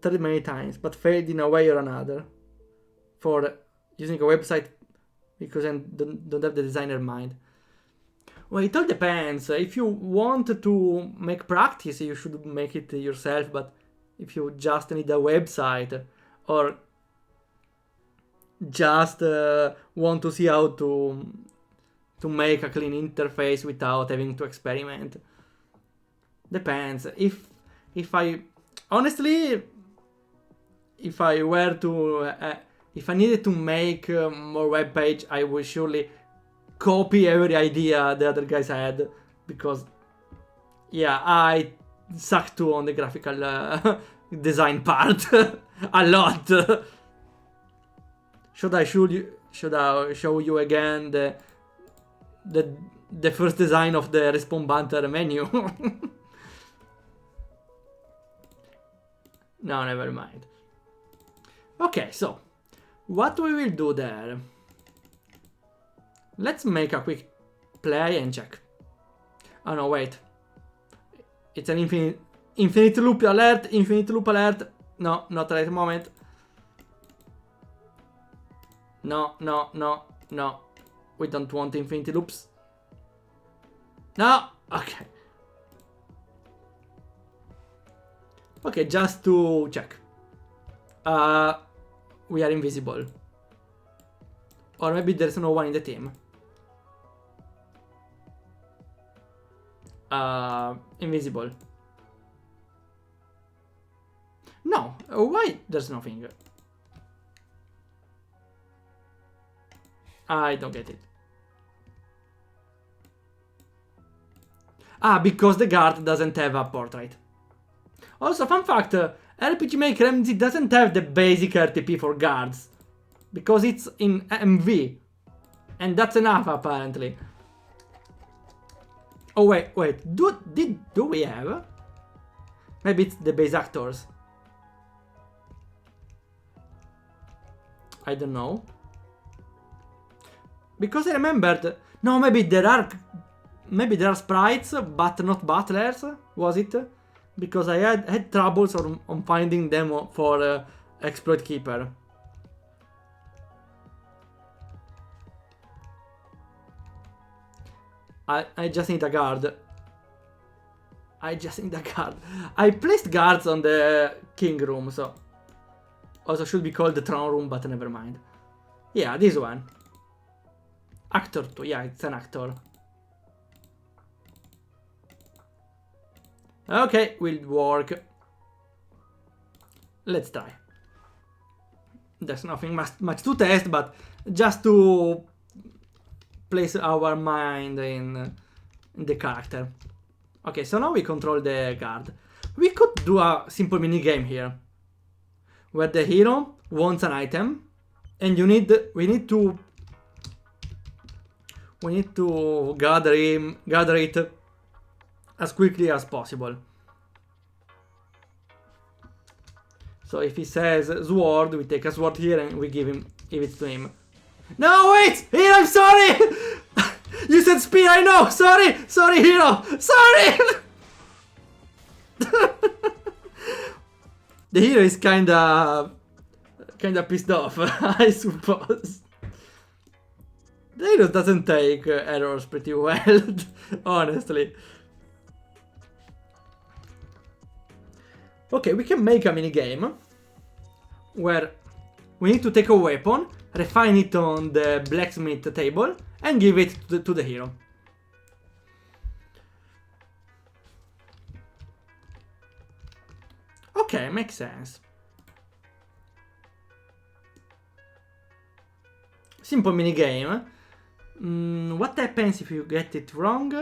Tried many times, but failed in a way or another. For using a website because I don't have the designer mind. Well, it all depends. If you want to make practice, you should make it yourself. But if you just need a website or just want to see how to make a clean interface without having to experiment, depends. If I honestly, if I were to if I needed to make more web page, I would surely copy every idea the other guys had, because yeah, I suck too on the graphical design part a lot. Should I show you again the first design of the respawn banter menu? No, never mind. Okay, so what we will do there? Let's make a quick play and check. Oh no, wait. It's an infinite loop alert, infinite loop alert. No, not right moment. No, no, no, no. We don't want infinity loops. No, okay. Okay, just to check. We are invisible. Or maybe there's no one in the team. Invisible. No, why there's nothing? I don't get it. Ah, because the guard doesn't have a portrait. Also, fun fact, RPG Maker MZ doesn't have the basic RTP for guards. Because it's in MV. And that's enough, apparently. Oh, wait. Do we have? Maybe it's the base actors. I don't know. Because I remembered... No, maybe there are sprites, but not butlers, was it? Because I had troubles on finding them for Exploit Keeper. I just need a guard. I placed guards on the king room, so... Also should be called the throne room, but never mind. Yeah, this one. Actor 2, yeah, it's an actor. Okay, will work. Let's try. There's nothing much to test, but just to place our mind in the character. Okay, so now we control the guard. We could do a simple mini game here, where the hero wants an item, and we need to gather it as quickly as possible. So if he says sword, we take a sword here and we give it to him. No, wait! Here, I'm sorry! You said spear, I know! Sorry, hero! Sorry! The hero is kinda pissed off, I suppose. The hero doesn't take errors pretty well, honestly. Okay, we can make a mini game where we need to take a weapon, refine it on the blacksmith table, and give it to the hero. Okay, makes sense. Simple mini game. What happens if you get it wrong?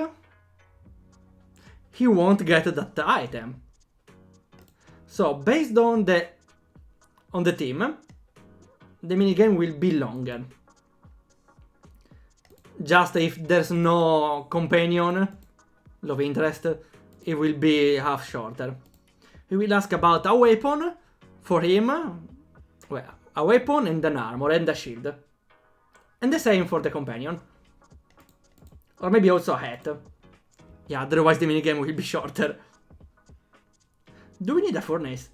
He won't get that item. So, based on the team, the minigame will be longer. Just if there's no companion, love interest, it will be half shorter. He will ask about a weapon for him, well, a weapon and an armor and a shield. And the same for the companion. Or maybe also a hat. Yeah, otherwise the minigame will be shorter. Do we need a furnace?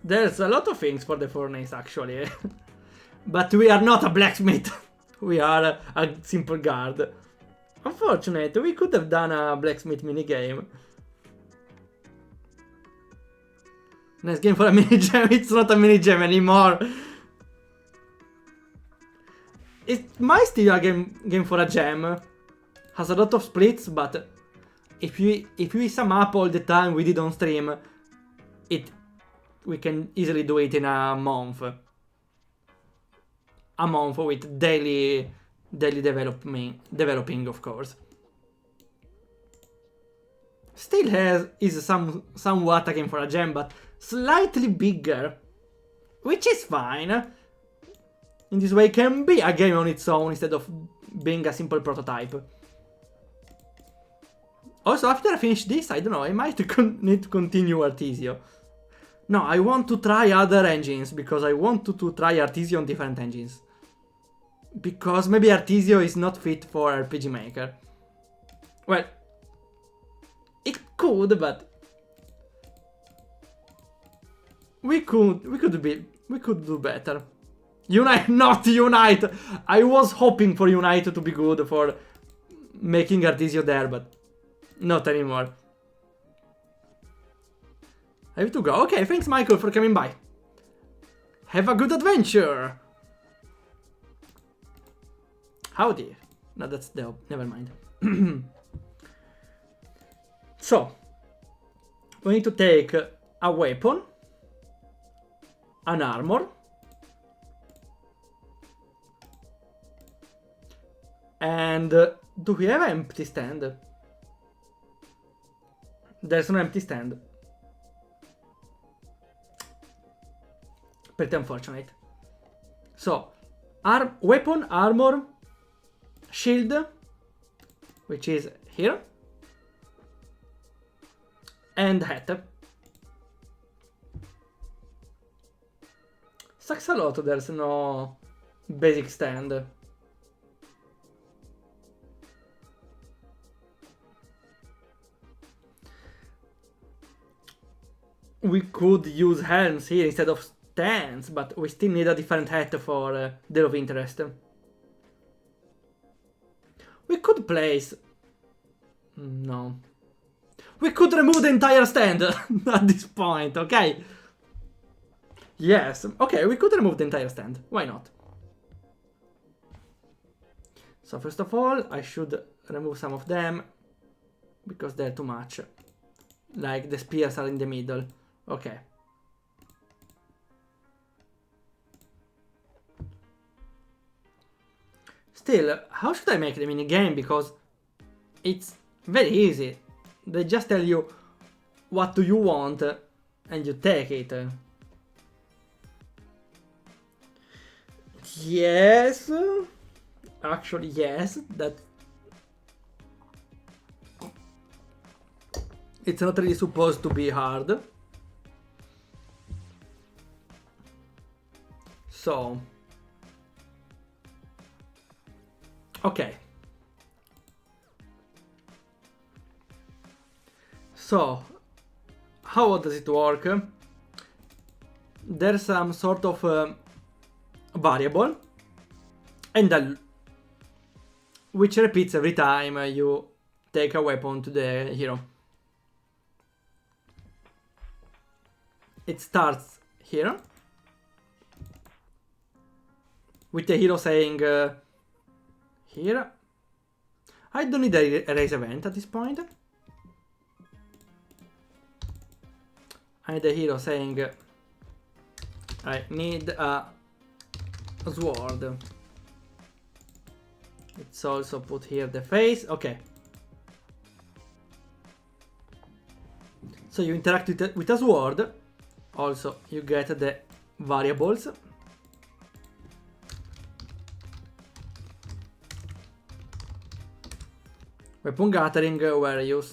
There's a lot of things for the furnace, actually. But we are not a blacksmith. We are a simple guard. Unfortunate, we could have done a blacksmith minigame. Nice game for a minigame. It's not a minigame anymore. It might still a game for a gem. Has a lot of splits, but if we sum up all the time we did on stream, we can easily do it in a month. A month with daily developing, of course. Still is somewhat a game for a gem, but slightly bigger, which is fine. In this way, it can be a game on its own instead of being a simple prototype. Also, after I finish this, I don't know, I might need to continue Artesio. No, I want to try other engines, because I want to try Artesio on different engines. Because maybe Artesio is not fit for RPG Maker. Well, it could, but we could do better. Unite, not Unite! I was hoping for Unite to be good for making Artesio there, but not anymore. I have to go. Okay, thanks Michael for coming by. Have a good adventure! Howdy. No, that's the... never mind. So, we need to take a weapon, an armor, And do we have an empty stand? There's no empty stand. Pretty unfortunate. So, weapon, armor, shield, which is here, and hat. Sucks a lot, there's no basic stand. We could use helms here instead of stands, but we still need a different hat for Day of Interest. We could place... No. We could remove the entire stand at this point, okay? Yes, okay, we could remove the entire stand. Why not? So first of all, I should remove some of them because they're too much. Like the spears are in the middle. Okay. Still, how should I make the minigame? Because it's very easy. They just tell you what do you want and you take it. Yes. Actually, yes. That it's not really supposed to be hard. So, okay. So, how does it work? There's some sort of variable, and which repeats every time you take a weapon to the hero. It starts here, with the hero saying here. I don't need a erase event at this point. I need the hero saying I need a sword. It's also put here the face. Okay. So you interact with a sword. Also, you get the variables. Weapon gathering, where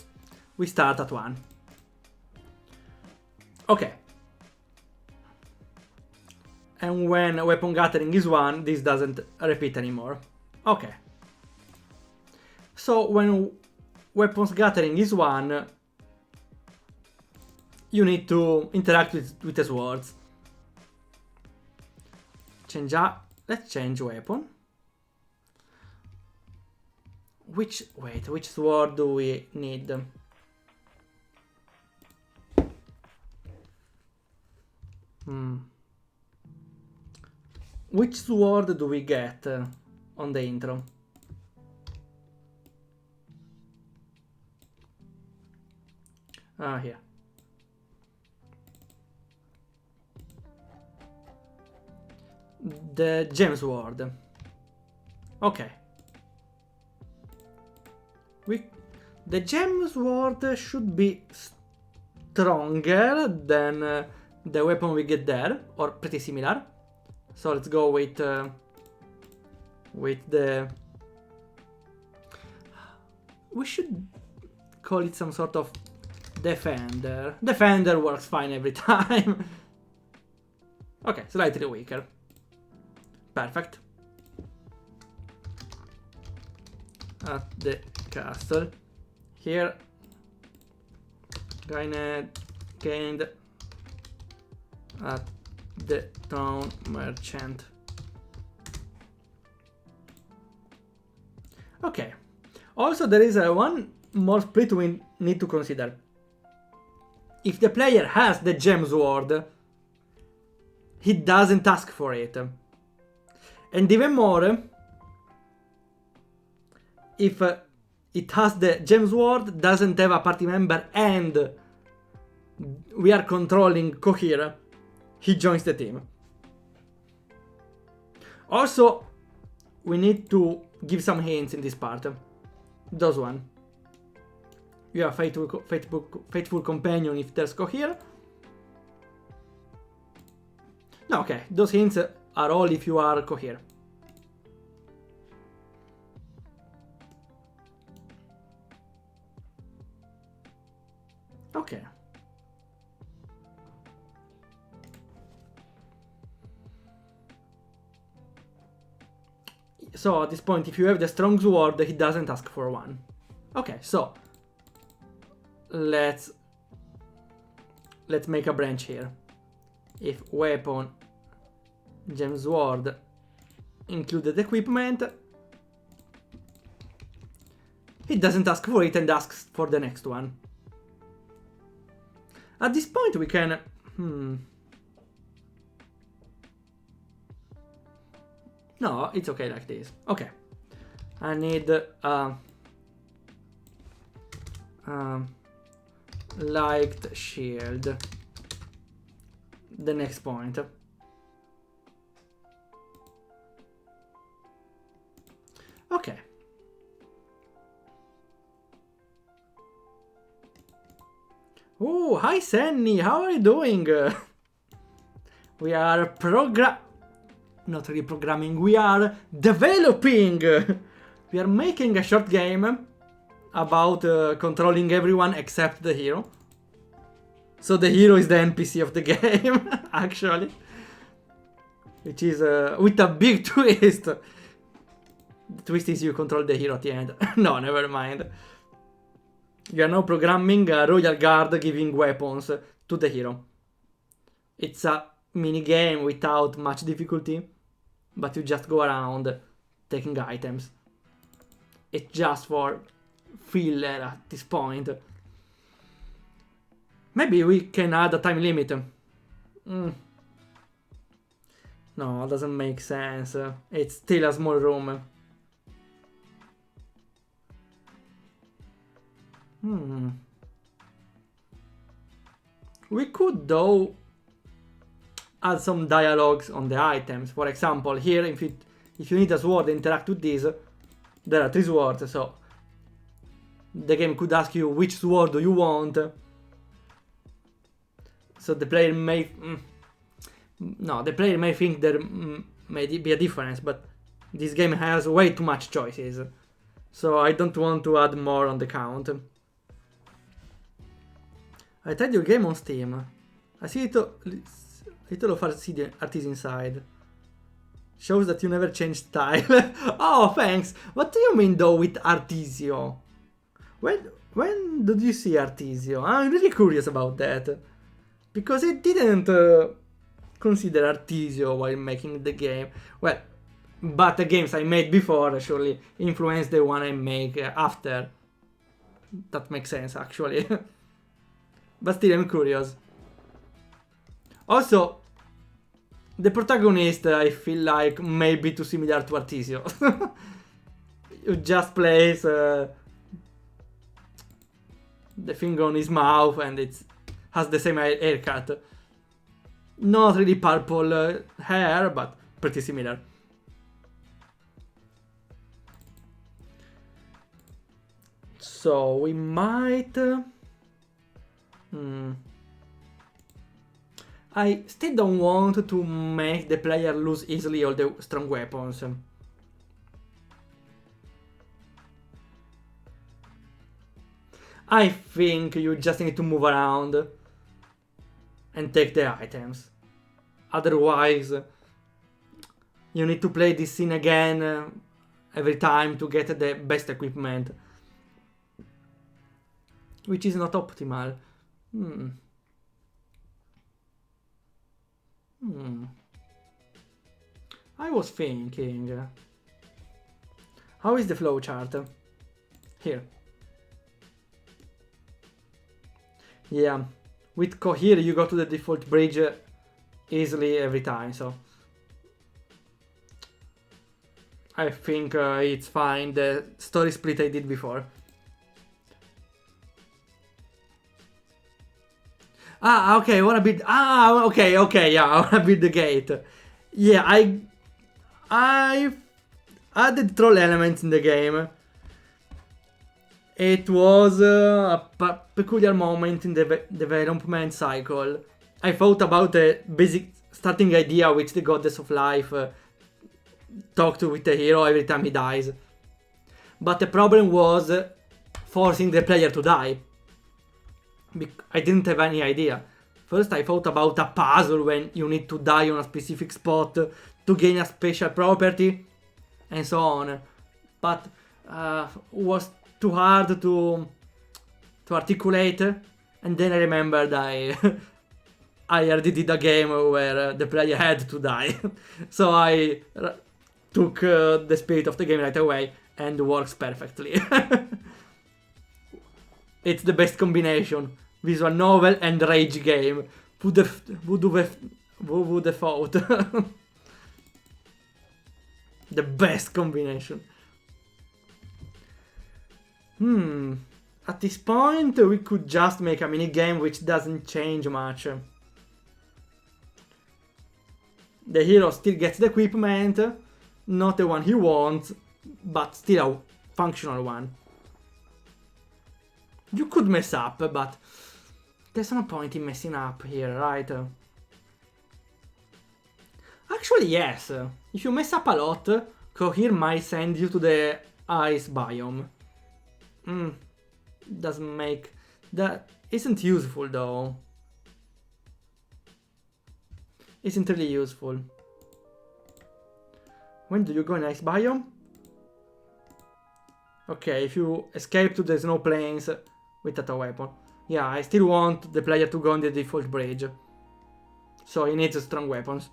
we start at 1. Okay. And when weapon gathering is 1, this doesn't repeat anymore. Okay. So when weapons gathering is 1, you need to interact with the swords. Let's change weapon. Which sword do we need? Which sword do we get on the intro? Here. The gem sword. Okay. The gem sword should be stronger than the weapon we get there, or pretty similar. So let's go with the... We should call it some sort of defender. Defender works fine every time. Okay, slightly weaker. Perfect. At the castle. Here. Gained at the town merchant. Okay. Also, there is one more split we need to consider. If the player has the gem sword, he doesn't ask for it. And even more, if it has the gem sword, doesn't have a party member, and we are controlling Cohere, he joins the team. Also, we need to give some hints in this part. Those one. You have faithful companion if there's cohere. No, okay, those hints are all if you are cohere. Okay. So at this point, if you have the strong sword, he doesn't ask for one. Okay, so let's make a branch here. If weapon, gem sword, included equipment, he doesn't ask for it and asks for the next one. At this point we can... No, it's okay like this. Okay. I need light shield. The next point. Okay. Oh, hi Senny, how are you doing? We are not really programming, we are developing! We are making a short game about controlling everyone except the hero. So the hero is the NPC of the game, actually. Which is with a big twist. The twist is you control the hero at the end. No, never mind. You are now programming a royal guard giving weapons to the hero. It's a mini game without much difficulty, but you just go around taking items. It's just for filler at this point. Maybe we can add a time limit. No, it doesn't make sense. It's still a small room. We could though add some dialogues on the items. For example, here if you need a sword, interact with this. There are 3 swords, so the game could ask you which sword do you want. So the player may... No, the player may think there may be a difference, but this game has way too much choices. So I don't want to add more on the count. I tried your game on Steam. I see little of artist inside. Shows that you never changed style. Oh, thanks. What do you mean though with Artisio? When did you see Artisio? I'm really curious about that. Because I didn't consider Artisio while making the game. Well, but the games I made before surely influenced the one I make after. That makes sense actually. But still I'm curious. Also, the protagonist I feel like may be too similar to Artisio. He just plays the finger on his mouth and it has the same haircut. Not really purple hair, but pretty similar. So we might... I still don't want to make the player lose easily all the strong weapons. I think you just need to move around and take the items. Otherwise, you need to play this scene again every time to get the best equipment. Which is not optimal. I was thinking... How is the flowchart? Here. Yeah, with Cohere you go to the default bridge easily every time, so... I think it's fine, the story split I did before. Ah, okay, I wanna build... Ah, okay, yeah, I wanna build the gate. Yeah, added troll elements in the game. It was a peculiar moment in the development cycle. I thought about the basic starting idea which the Goddess of Life talked with the hero every time he dies. But the problem was forcing the player to die. I didn't have any idea. First I thought about a puzzle when you need to die on a specific spot to gain a special property and so on. But was too hard to articulate, and then I remembered I already did a game where the player had to die. So I took the spirit of the game right away, and works perfectly. It's the best combination. Visual novel and rage game. Who would have thought? The best combination. At this point we could just make a mini game which doesn't change much. The hero still gets the equipment, not the one he wants, but still a functional one. You could mess up, but there's no point in messing up here, right? Actually, yes. If you mess up a lot, Cohere might send you to the ice biome. Doesn't make... That isn't useful, though. Isn't really useful. When do you go in ice biome? Okay, if you escape to the snow plains without a weapon. Yeah, I still want the player to go on the default bridge. So he needs strong weapons.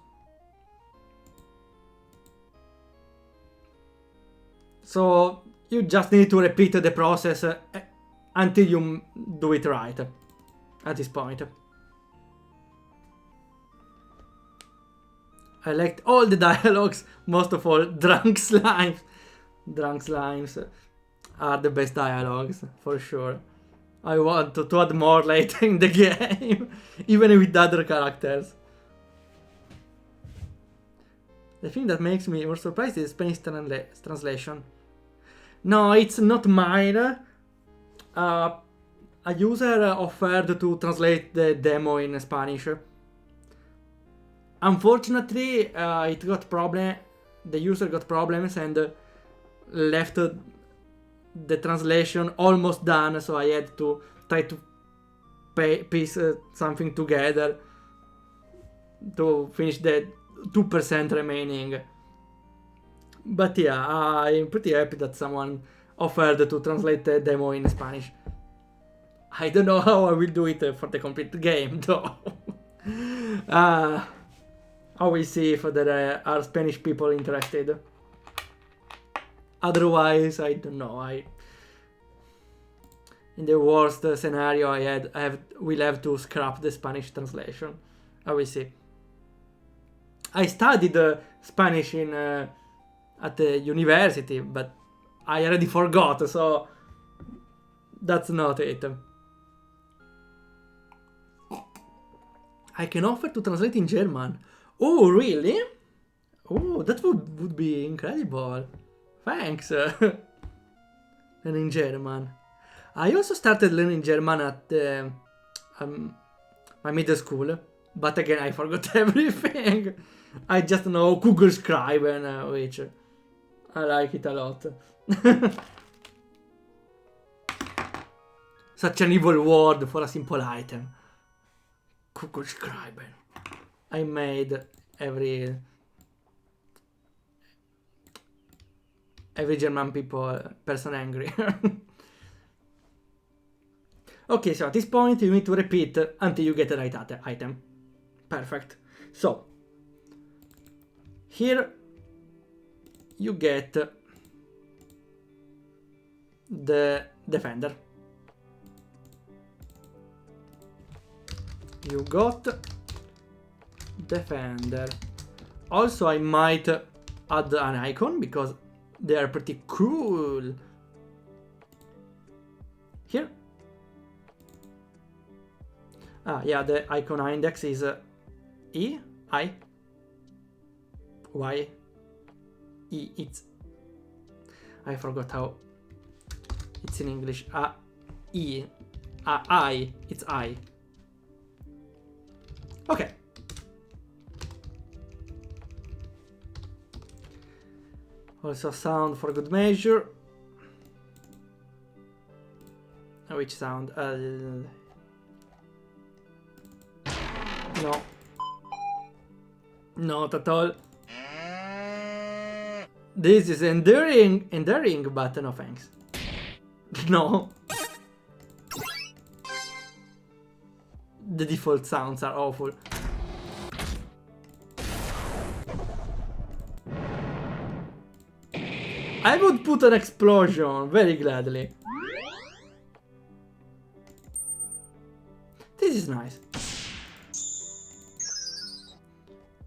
So you just need to repeat the process until you do it right at this point. I liked all the dialogues, most of all drunk slimes. Drunk slimes are the best dialogues, for sure. I want to add more later in the game, even with other characters. The thing that makes me more surprised is Spanish translation. No, it's not mine. A user offered to translate the demo in Spanish. Unfortunately, it got problem. The user got problems and left the translation almost done, so I had to try to piece something together to finish the 2% remaining. But yeah, I'm pretty happy that someone offered to translate the demo in Spanish. I don't know how I will do it for the complete game, though. I will see if there are Spanish people interested. Otherwise, I don't know. In the worst scenario, will have to scrap the Spanish translation. I will see. I studied Spanish at the university, but I already forgot, so that's not it. I can offer to translate in German. Oh, really? Oh, that would be incredible. Thanks. Learning German. I also started learning German at my middle school, but again I forgot everything. I just know Google Scribe, which I like it a lot. Such an evil word for a simple item. Google Scribe. I made every German person angry. Okay, so at this point you need to repeat until you get the right item. Perfect. So here you get the defender. You got defender. Also, I might add an icon because they are pretty cool. Here. Yeah, the icon index is E, I, Y, E. It's I forgot how it's in English. E. I. It's I. Okay. Also sound for good measure. Which sound? No. Not at all. This is endearing, but no thanks. No. The default sounds are awful. I would put an explosion very gladly. This is nice.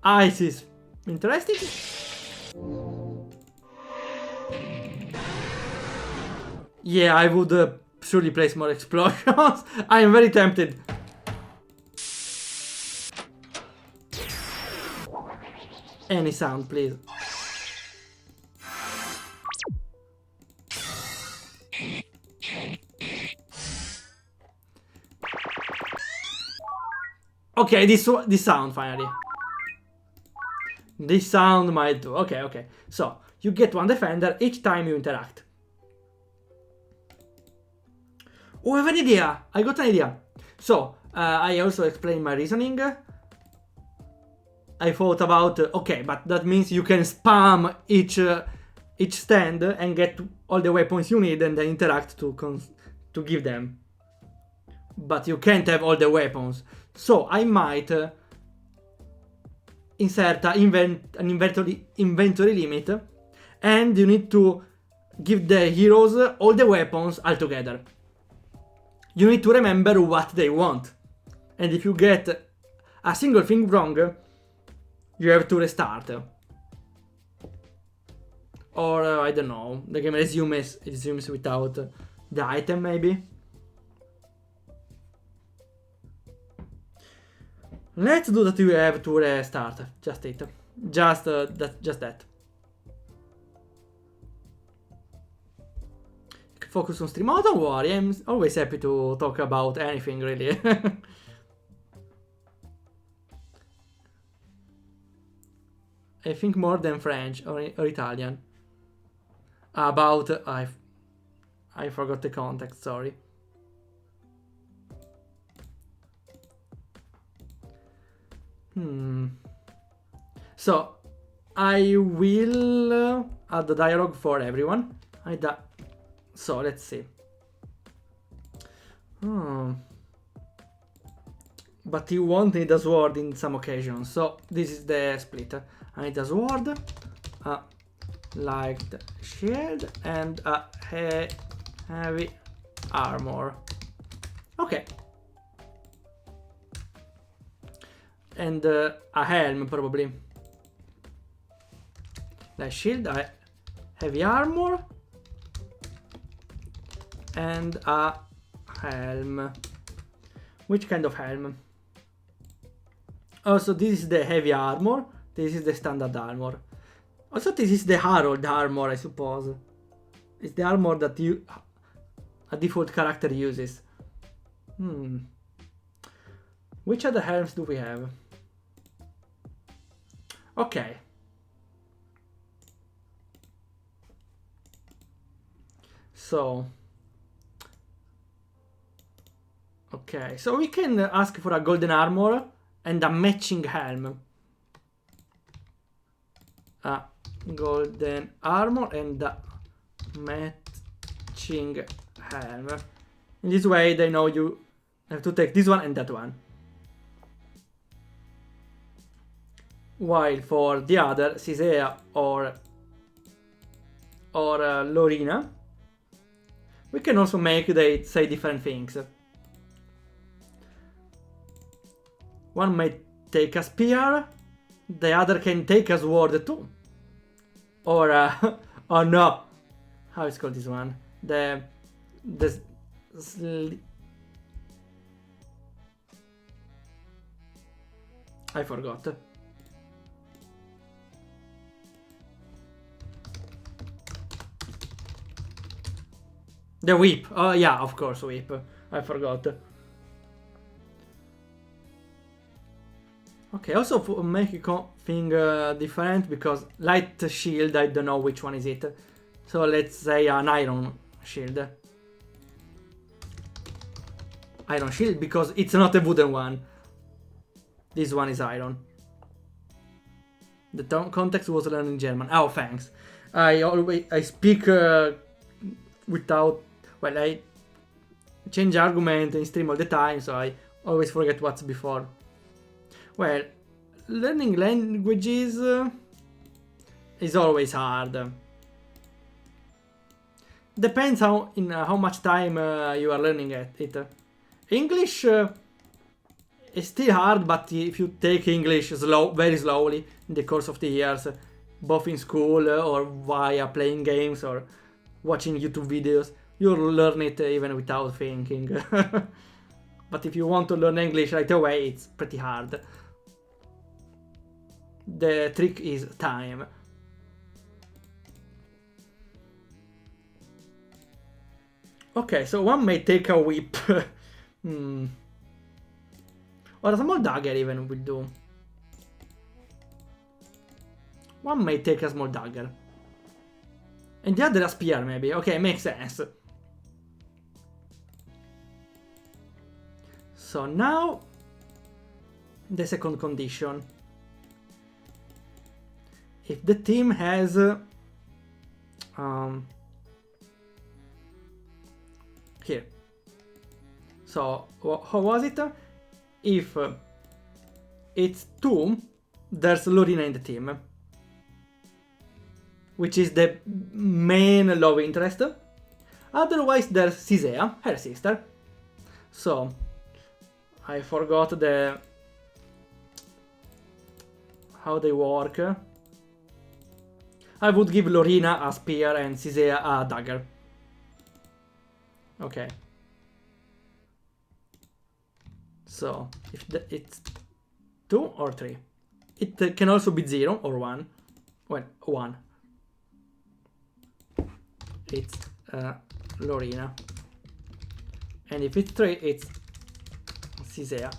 Ice is interesting. Yeah, I would surely place more explosions. I am very tempted. Any sound, please. Okay, this sound finally. This sound might do. Okay, okay. So you get one defender each time you interact. Oh, I have an idea. I got an idea. So I also explained my reasoning. I thought about okay, but that means you can spam each stand and get all the weapons you need and then interact to give them. But you can't have all the weapons. So I might insert an inventory limit, and you need to give the heroes all the weapons altogether. You need to remember what they want. And if you get a single thing wrong, you have to restart. Or, I don't know, the game resumes without the item, maybe. Let's do that. You have to restart. Just it. Just that. Focus on stream. Oh, don't worry. I'm always happy to talk about anything, really. I think more than French or Italian. About I forgot the context. Sorry. So I will add the dialogue for everyone. So let's see. But you won't need a sword in some occasions. So this is the split. I need a sword, a light shield, and a heavy armor. Okay. And a helm, probably. Light shield, a heavy armor, and a helm. Which kind of helm? Also, this is the heavy armor. This is the standard armor. Also, this is the Harold armor, I suppose. It's the armor that a default character uses. Which other helms do we have? Okay. So. Okay, so we can ask for a golden armor and a matching helm. A golden armor and a matching helm. In this way, they know you have to take this one and that one. While for the other, Cisea or Lorina, we can also make they say different things. One may take a spear, the other can take a sword too. Or, oh no, how is called this one? I forgot. The whip. Oh, yeah, of course, whip. I forgot. Okay, also for make thing different, because light shield, I don't know which one is it. So let's say an iron shield. Iron shield, because it's not a wooden one. This one is iron. The context was learned in German. Oh, thanks. I speak without... Well, I change argument in stream all the time, so I always forget what's before. Well, learning languages is always hard. Depends how much time you are learning it. English is still hard, but if you take English very slowly in the course of the years, both in school or via playing games or watching YouTube videos, you'll learn it even without thinking. But if you want to learn English right away, it's pretty hard. The trick is time. Okay, so one may take a whip. Or a small dagger even will do. One may take a small dagger. And the other a spear maybe. Okay, makes sense. So now the second condition. If the team has here. So how was it? If it's 2, there's Lorina in the team, which is the main love interest. Otherwise there's Cisea, her sister. So I forgot how they work. I would give Lorina a spear and Cisea a dagger. Okay. So, if it's 2 or 3. It can also be 0 or 1. Well, 1. It's Lorina. And if it's 3, it's Cisea.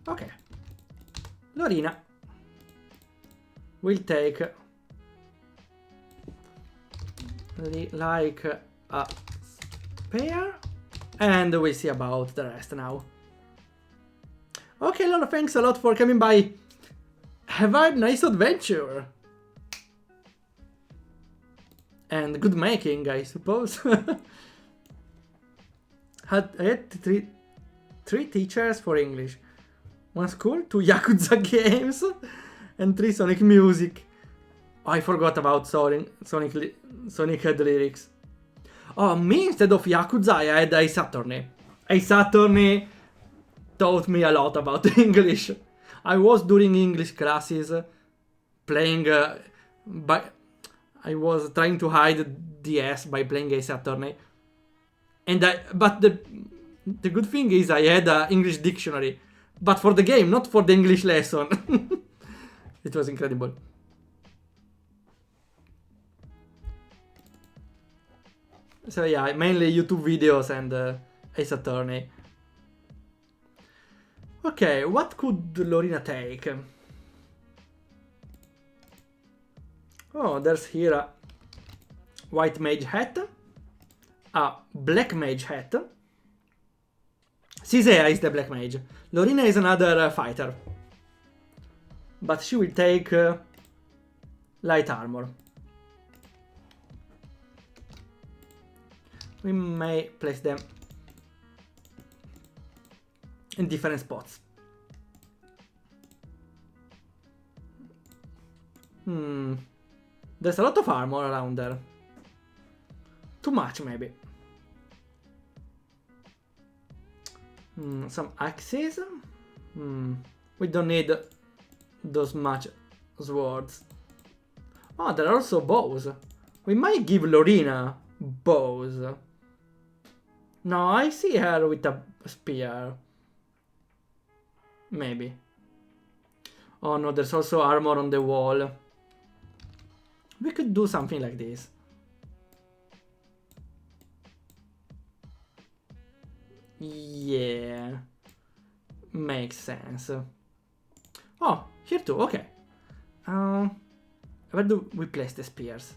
Okay. Lorina will take like a spear. And we'll see about the rest now. Okay, Lola, thanks a lot for coming by. Have a nice adventure. And good making, I suppose. I had three teachers for English. 1 school, 2 Yakuza games, and 3 Sonic music. I forgot about Sonic had lyrics. Oh, me, instead of Yakuza, I had Ace Attorney. Ace Attorney taught me a lot about English. I was during English classes playing, I was trying to hide the S by playing Ace Attorney. But the good thing is I had an English dictionary. But for the game, not for the English lesson. It was incredible. So yeah, mainly YouTube videos and Ace Attorney. Okay, what could Lorina take? Oh, there's here a white mage hat, a black mage hat. Cisea is the black mage. Lorina is another fighter. But she will take light armor. We may place them in different spots. There's a lot of armor around there. Too much, maybe. Some axes. We don't need those much swords. Oh, there are also bows. We might give Lorina bows. No, I see her with a spear. Maybe. Oh no, there's also armor on the wall. We could do something like this. Yeah. Makes sense. Oh, here too, okay. Where do we place the spears?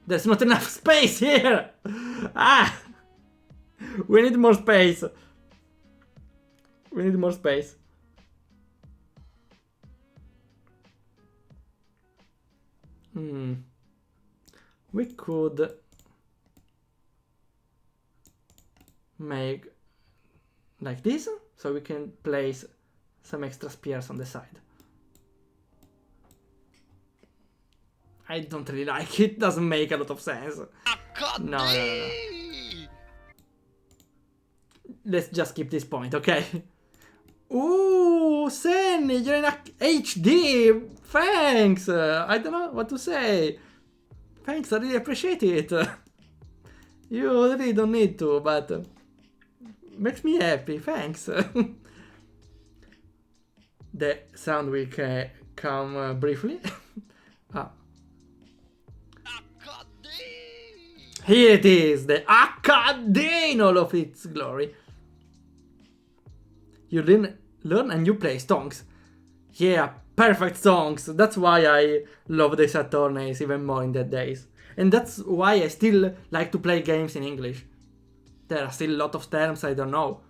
There's not enough space here! Ah! We need more space. We need more space. We could make like this, so we can place some extra spears on the side. I don't really like it, doesn't make a lot of sense. No. Let's just keep this point, okay? Ooh, Senny, you're in HD! Thanks! I don't know what to say. Thanks, I really appreciate it. You really don't need to, but makes me happy, thanks. The sound will come briefly. Here it is, the Akkad in all of its glory. You learn and you play songs. Yeah, perfect songs. That's why I love the Saturnays even more in the days. And that's why I still like to play games in English. There are still a lot of terms I don't know.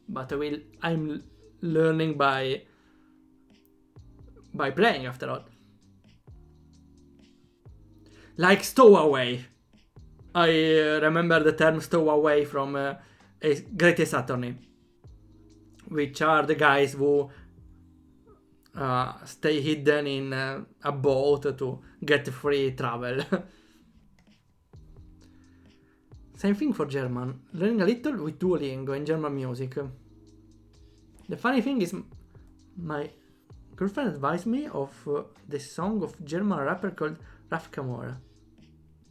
But I'm learning by playing after all. Like stowaway. I remember the term stowaway from a Great Saturn, which are the guys who stay hidden in a boat to get free travel. Same thing for German. Learning a little with Duolingo and German music. The funny thing is, my girlfriend advised me of the song of German rapper called Raf Kamora.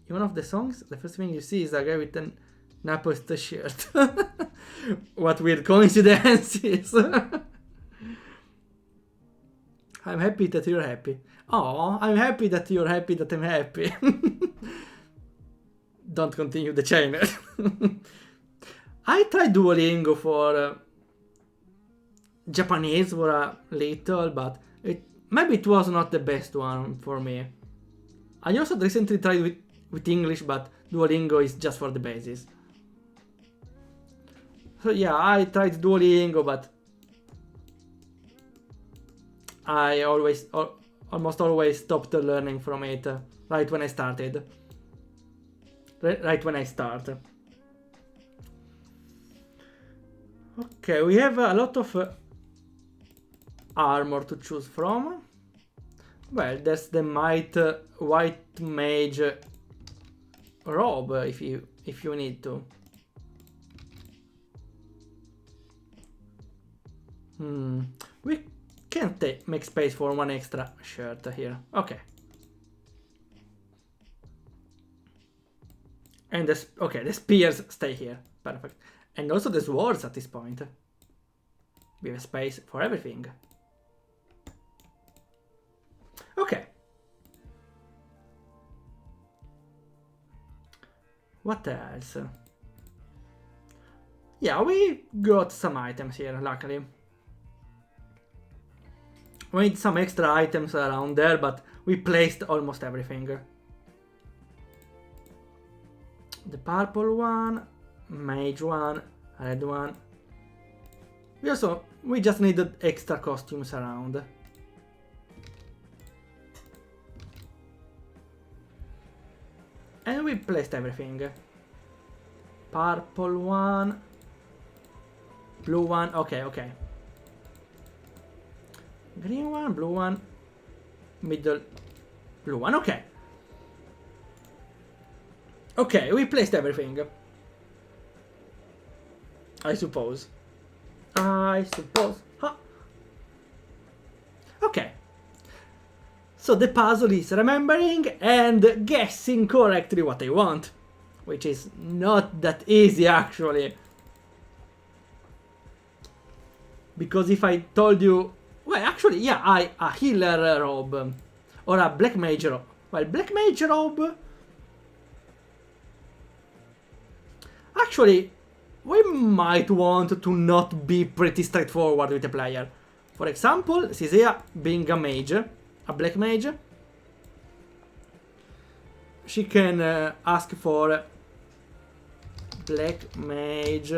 In one of the songs, the first thing you see is a guy with an Naples shirt. What weird coincidences. I'm happy that you're happy. Oh, I'm happy that you're happy that I'm happy. Don't continue the channel. I tried Duolingo for Japanese for a little, but maybe it was not the best one for me. I also recently tried with English, but Duolingo is just for the basis. So yeah, I tried Duolingo, but I almost always stopped learning from it right when I started. Right when I start. Okay, we have a lot of armor to choose from. Well, there's the white mage robe if you need to. We can make space for one extra shirt here. Okay. And the spears stay here. Perfect. And also the swords at this point. We have space for everything. Okay. What else? Yeah, we got some items here, luckily. We need some extra items around there, but we placed almost everything. The purple one, mage one, red one. We just needed extra costumes around. And we placed everything. Purple one, blue one, okay. Green one, blue one, middle, blue one, okay. Okay, we placed everything. I suppose. Huh. Okay. So the puzzle is remembering and guessing correctly what I want. Which is not that easy, actually. Because if I told you... Well, actually, yeah, a healer robe. Or a black mage robe. Well, black mage robe... Actually, we might want to not be pretty straightforward with a player. For example, Sisea being a mage, a black mage, she can ask for black mage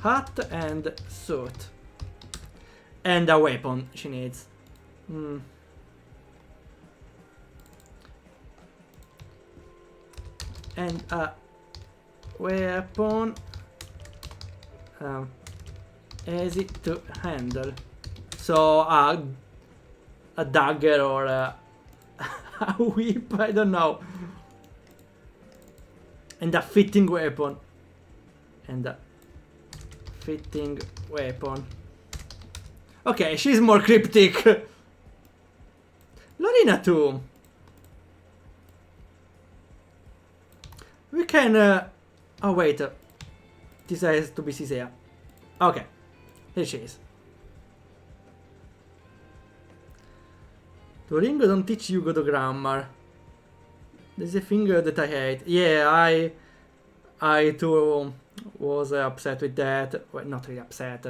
hat and suit. And a weapon she needs. And a weapon easy to handle. So a dagger or a whip, I don't know. And a fitting weapon. And a fitting weapon. Okay, she's more cryptic. Lorina too. We can... oh wait. This has to be Sisea. Okay. Here she is. Duolingo don't teach you good grammar. There's a thing that I hate. Yeah, I too was upset with that. Well, not really upset.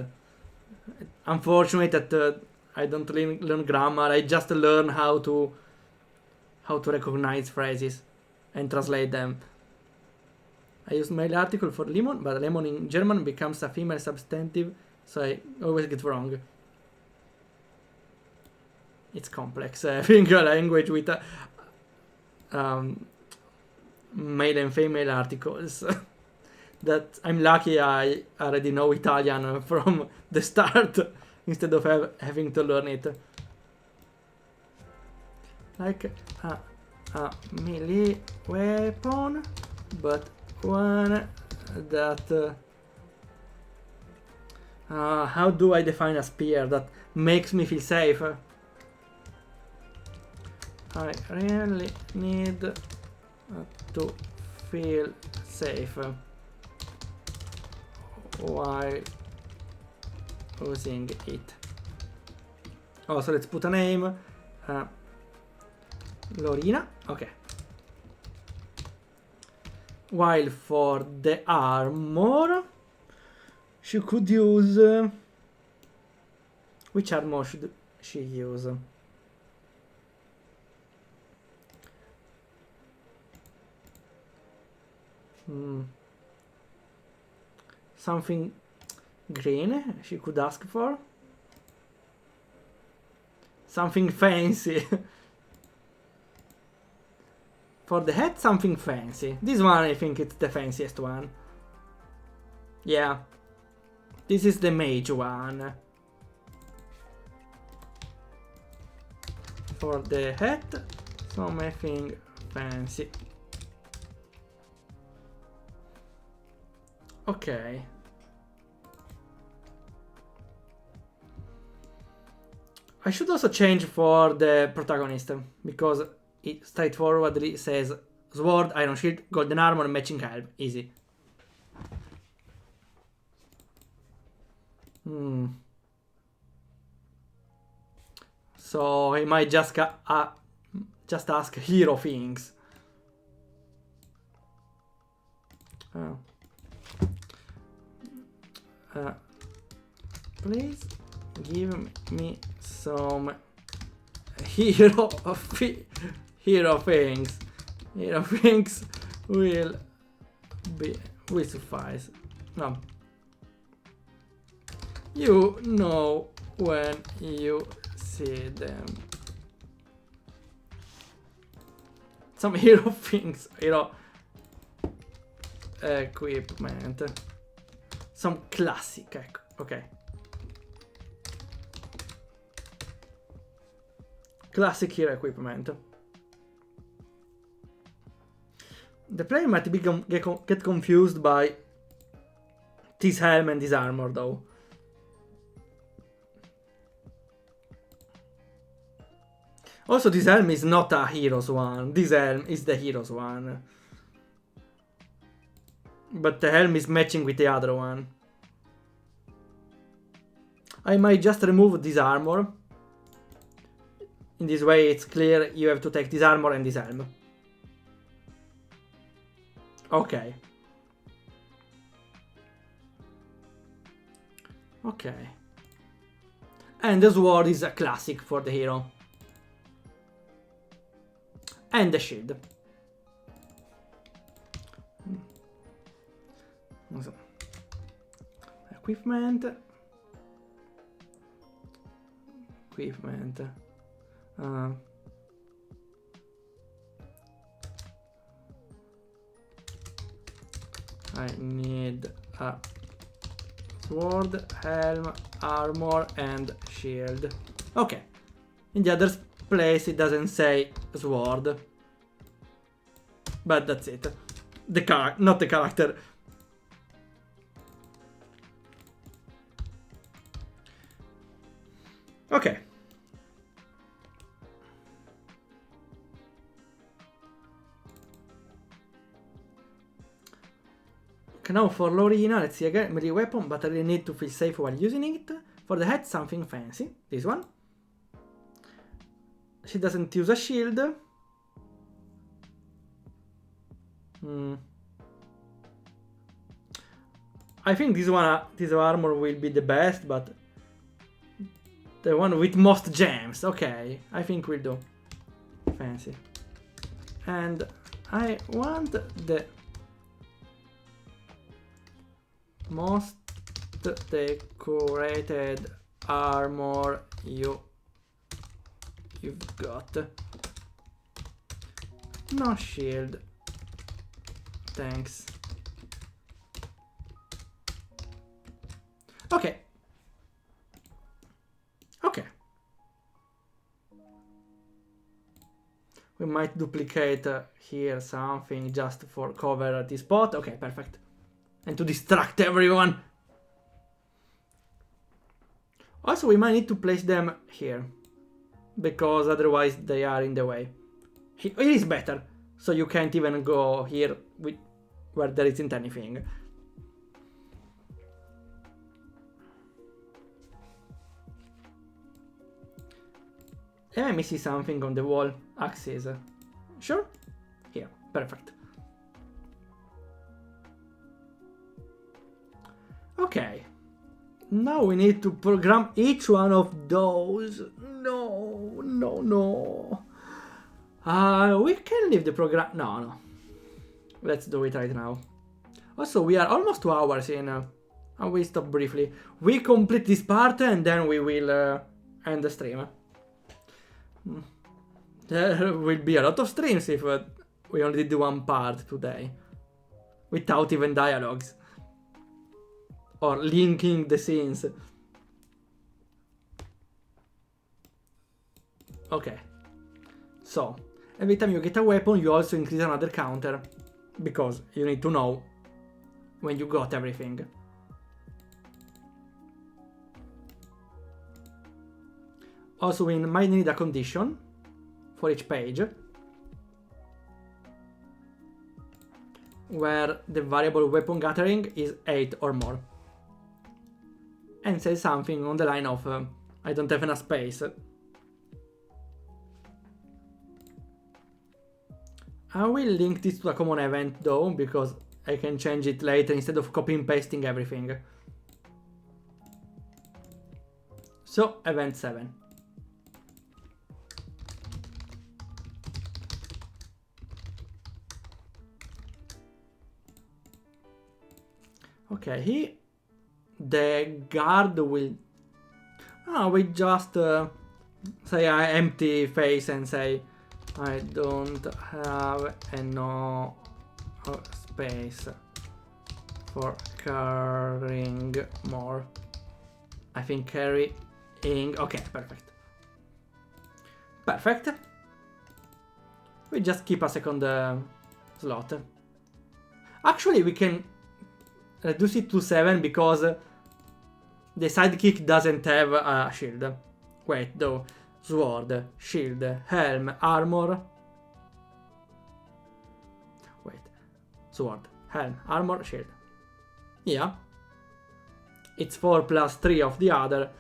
Unfortunate that I don't learn grammar. I just learn how to recognize phrases and translate them. I use male article for lemon, but lemon in German becomes a female substantive, so I always get wrong. It's complex. I think a language with male and female articles. That I'm lucky I already know Italian from the start instead of having to learn it. Like a melee weapon, but one that... how do I define a spear that makes me feel safe? I really need to feel safe while using it. Oh, so let's put a name. Lorina. Okay. While for the armor, she could use... which armor should she use? Something green she could ask for. Something fancy. For the head, something fancy. This one, I think it's the fanciest one. Yeah. This is the mage one. For the head, something fancy. Okay. I should also change for the protagonist, because it straightforwardly says sword, iron shield, golden armor, matching helm. Easy. So I might just ask hero things. Please give me some hero things. Hero things will suffice. No. You know when you see them. Some hero things, hero equipment. Some classic, okay. Classic hero equipment. The player might get confused by this helm and this armor though. Also, this helm is not a hero's one. This helm is the hero's one. But the helm is matching with the other one. I might just remove this armor. In this way it's clear you have to take this armor and this helm. Okay. Okay. And the sword is a classic for the hero. And the shield. So. Equipment. Equipment. I need a sword, helm, armor, and shield. Okay. In the other place it doesn't say sword. But that's it. Not the character. Okay. Okay, now for Lorina, let's see again. Melee weapon, but I really need to feel safe while using it. For the head, something fancy. This one. She doesn't use a shield. I think this armor will be the best, but the one with most gems. Okay, I think we'll do. Fancy. And I want the most decorated armor you've got. No shield. Thanks. Okay. Okay. We might duplicate here something just for cover at this spot. Okay, perfect. And to distract everyone. Also, we might need to place them here, because otherwise they are in the way. It is better, so you can't even go here with where there isn't anything. Let me see something on the wall axis. Sure? Here, perfect. Okay. Now we need to program each one of those. No, no, no. We can leave the program. No, no. Let's do it right now. Also, we are almost 2 hours in. And we stop briefly. We complete this part and then we will end the stream. There will be a lot of streams if we only did one part today. Without even dialogues. Or linking the scenes. Okay. So, every time you get a weapon, you also increase another counter. Because you need to know when you got everything. Also, we might need a condition for each page. Where the variable weapon gathering is 8 or more. And say something on the line of I don't have enough space. I will link this to a common event though, because I can change it later instead of copy and pasting everything. So, event 7. Okay, the guard will... we just say empty face and say I don't have enough space for carrying more. I think carrying... Okay, perfect. Perfect. We just keep a second slot. Actually, we can reduce it to 7 because the sidekick doesn't have a shield. Wait, though. Sword, shield, helm, armor. Wait. Sword, helm, armor, shield. Yeah. It's 4 plus 3 of the other.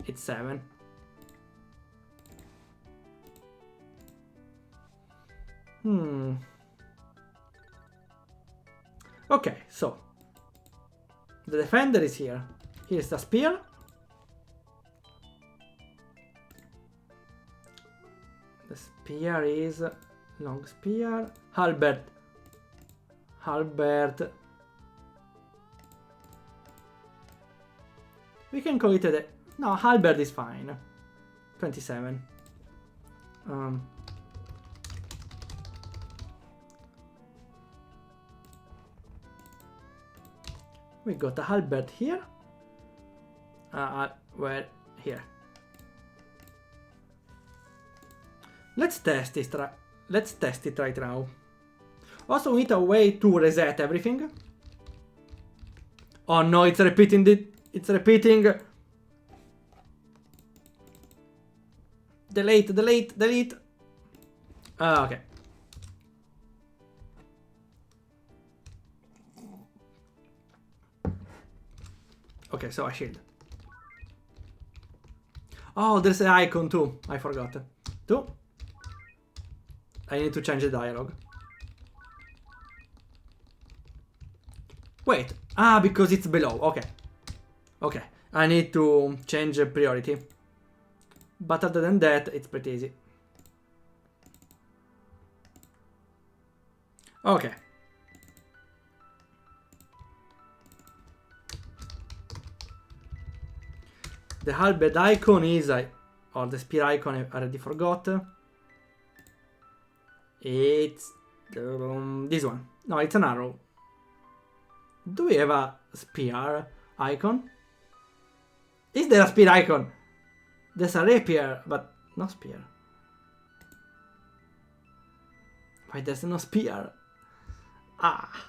It's 7. Okay, so. The defender is here. Here's the spear. The spear is long spear. Halberd. Halberd. We can call it a... No, halberd is fine. 27. We got a halberd here. Where? Here. Let's test it. Let's test it right now. Also, we need a way to reset everything. Oh no, it's repeating it. It's repeating. Delete, delete, delete. Okay. Okay, so I shield. Oh, there's an icon too. I forgot. Two. I need to change the dialogue. Wait. Ah, because it's below. Okay. Okay. I need to change priority. But other than that, it's pretty easy. Okay. The halberd icon is, or the spear icon I already forgot. It's this one. No, it's an arrow. Do we have a spear icon? Is there a spear icon? There's a rapier, but no spear. Why there's no spear? Ah.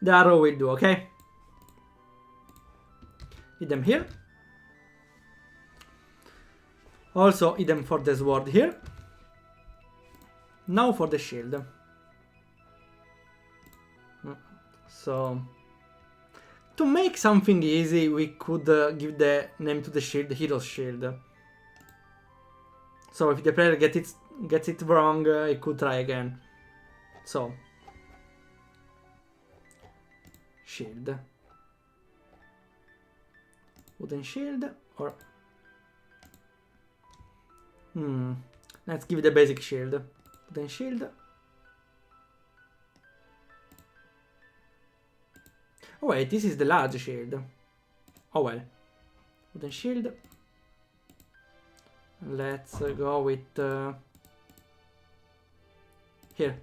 The arrow will do, okay? Hit them here. Also, hit them for the sword here. Now for the shield. So, to make something easy, we could give the name to the shield, the hero's shield. So if the player gets it wrong, he could try again. So, shield. Wooden shield, or... Let's give it the basic shield. Wooden shield. Oh wait, this is the large shield. Oh well. Wooden shield. Let's go with... here.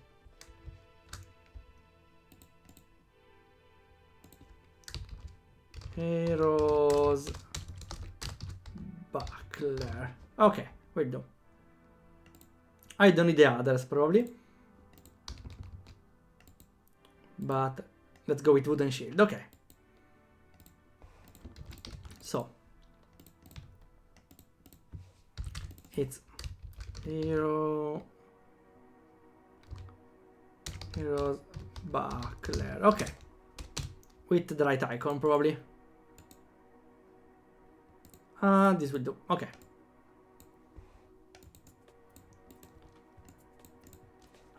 Heroes buckler. Okay, we'll do. I don't need the others probably. But let's go with wooden shield. Okay. So it's heroes buckler. Okay. With the right icon probably. This will do. Okay.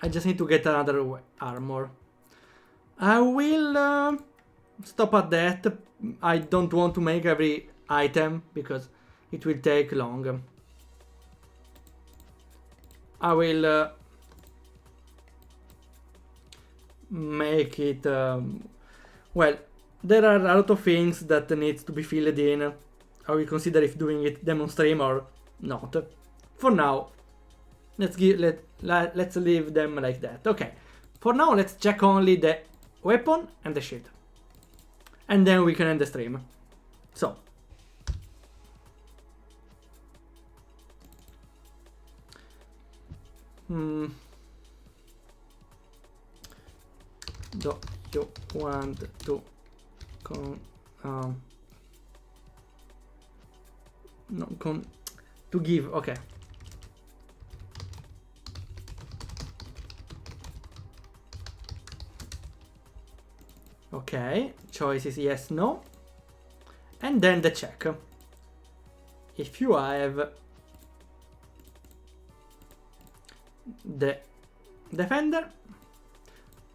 I just need to get another armor. I will stop at that. I don't want to make every item because it will take long. I will make it... well, there are a lot of things that needs to be filled in. I will consider if doing it demo stream or not. For now, let's leave them like that. Okay. For now, let's check only the weapon and the shield. And then we can end the stream. So. Do you want to to give? Okay. Okay, choice is yes, no. And then the check. If you have the defender,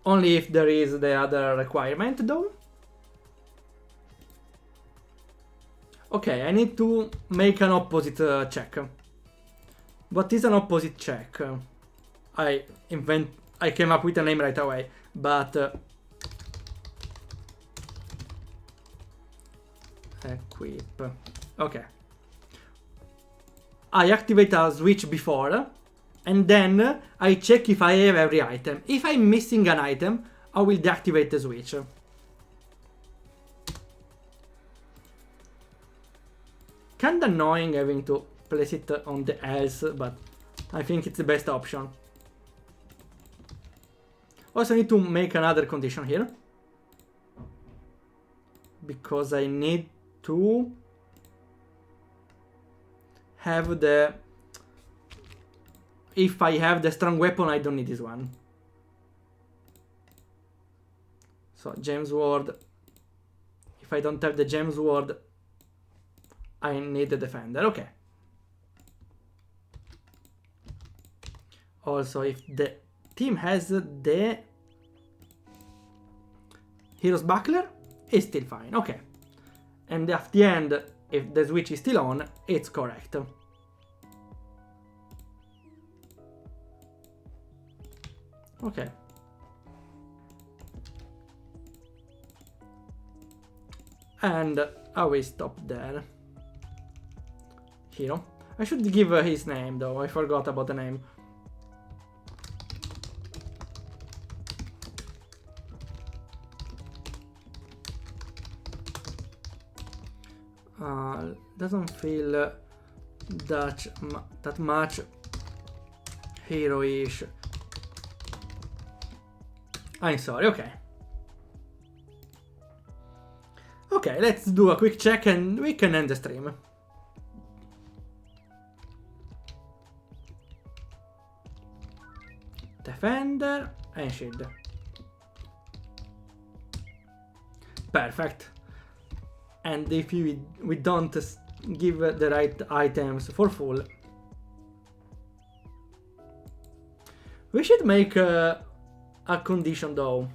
only if there is the other requirement though. Okay, I need to make an opposite check. What is an opposite check? I came up with a name right away, but equip. Okay. I activate a switch before, and then I check if I have every item. If I'm missing an item, I will deactivate the switch. Kinda annoying having to place it on the else, but I think it's the best option. Also, I need to make another condition here, because I need to have the... If I have the strong weapon, I don't need this one. So, Gems Ward. If I don't have the Gems Ward, I need the Defender. Okay. Also, if the team has the Hero's Buckler, it's still fine. Okay. And at the end, if the switch is still on, it's correct. Okay. And I will stop there. Hero. I should give his name though, I forgot about the name. Doesn't feel that much hero-ish. I'm sorry, okay. Okay, let's do a quick check and we can end the stream. Defender and shield. Perfect. And if we don't give the right items for full, we should make a condition though.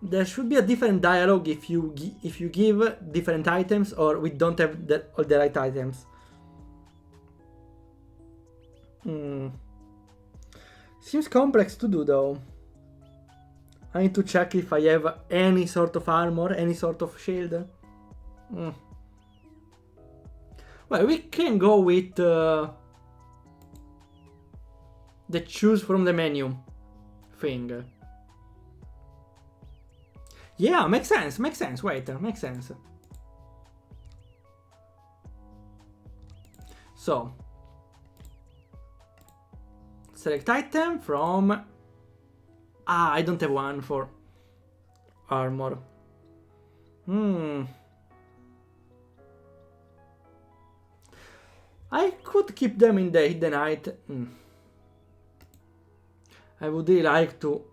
There should be a different dialogue if you give different items or we don't have all the right items. Seems complex to do though. I need to check if I have any sort of armor, any sort of shield. Well, we can go with the choose from the menu thing. Yeah, makes sense, wait, makes sense. So, select item from... I don't have one for armor. I could keep them in the hidden item. I would really like to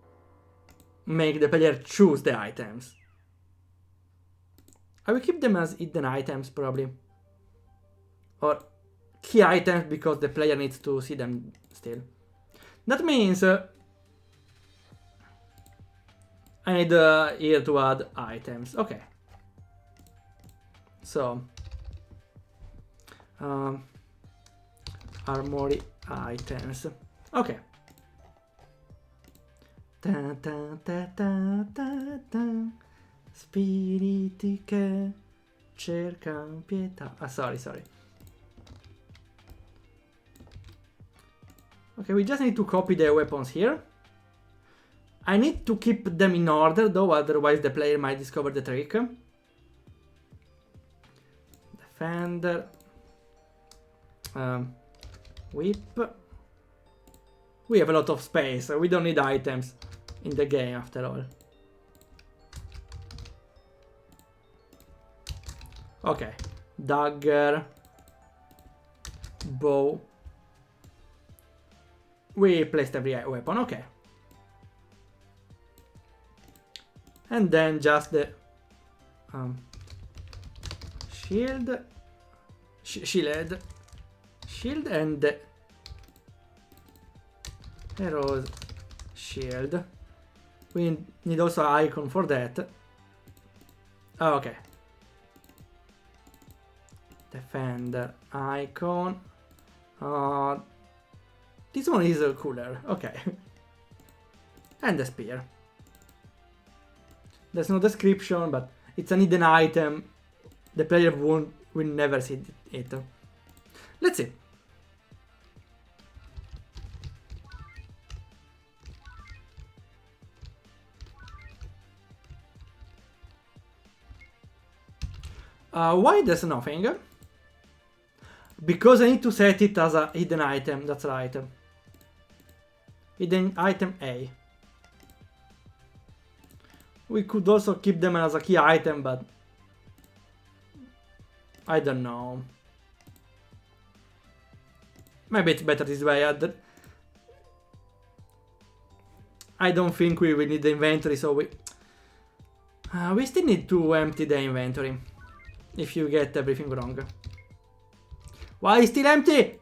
make the player choose the items. I will keep them as hidden items probably. Or key items because the player needs to see them still. That means I need here to add items. Okay. So armory items. Okay. Ta ta ta ta ta ta. Spiriti che cercano pietà. Ah, sorry. Okay, we just need to copy the weapons here. I need to keep them in order though, otherwise the player might discover the trick. Defender. Whip. We have a lot of space, so we don't need items in the game after all. Okay. Dagger. Bow. We placed every weapon, okay. And then just the shield. Shield and the hero's shield. We need also an icon for that. Oh, okay. Defender icon. This one is cooler. Okay. And the spear. There's no description, but it's an hidden item. The player will never see it. Let's see. Why there's nothing? Because I need to set it as a hidden item, that's right. Hidden item A. We could also keep them as a key item, but I don't know. Maybe it's better this way. I don't think we will need the inventory, so we still need to empty the inventory. If you get everything wrong. Why is still empty?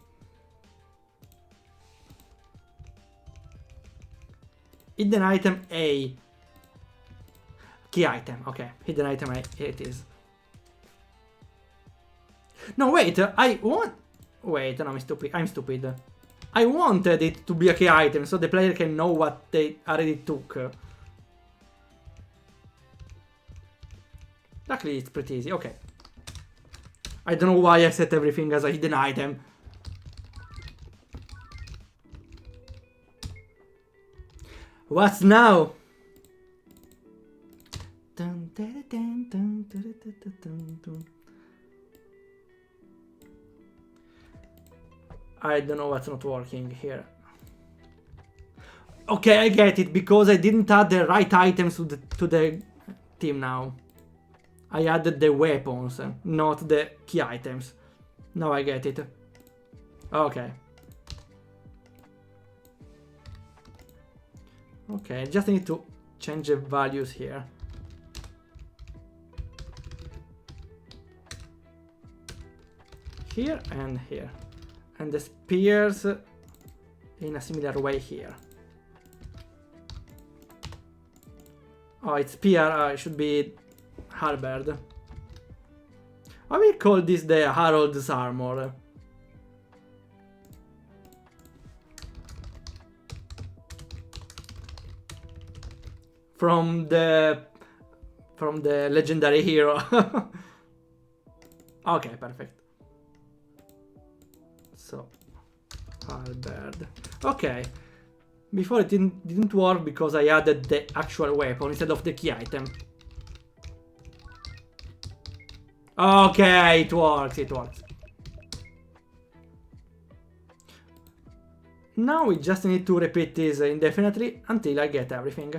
Hidden item A. Key item, okay. Hidden item A, it is. No, wait, I want... Wait, no, I'm stupid. I wanted it to be a key item, so the player can know what they already took. Luckily, it's pretty easy, okay. I don't know why I set everything as a hidden item. What's now? I don't know what's not working here. Okay, I get it, because I didn't add the right items to the team now. I added the weapons, not the key items. Now I get it. Okay. Okay, just need to change the values here. Here and here. And the spears in a similar way here. Oh, it's spear, it should be halberd. I will call this the Harold's armor. From the legendary hero. Okay, perfect. So, halberd. Okay. Before it didn't work because I added the actual weapon instead of the key item. Okay, it works, it works. Now we just need to repeat this indefinitely until I get everything.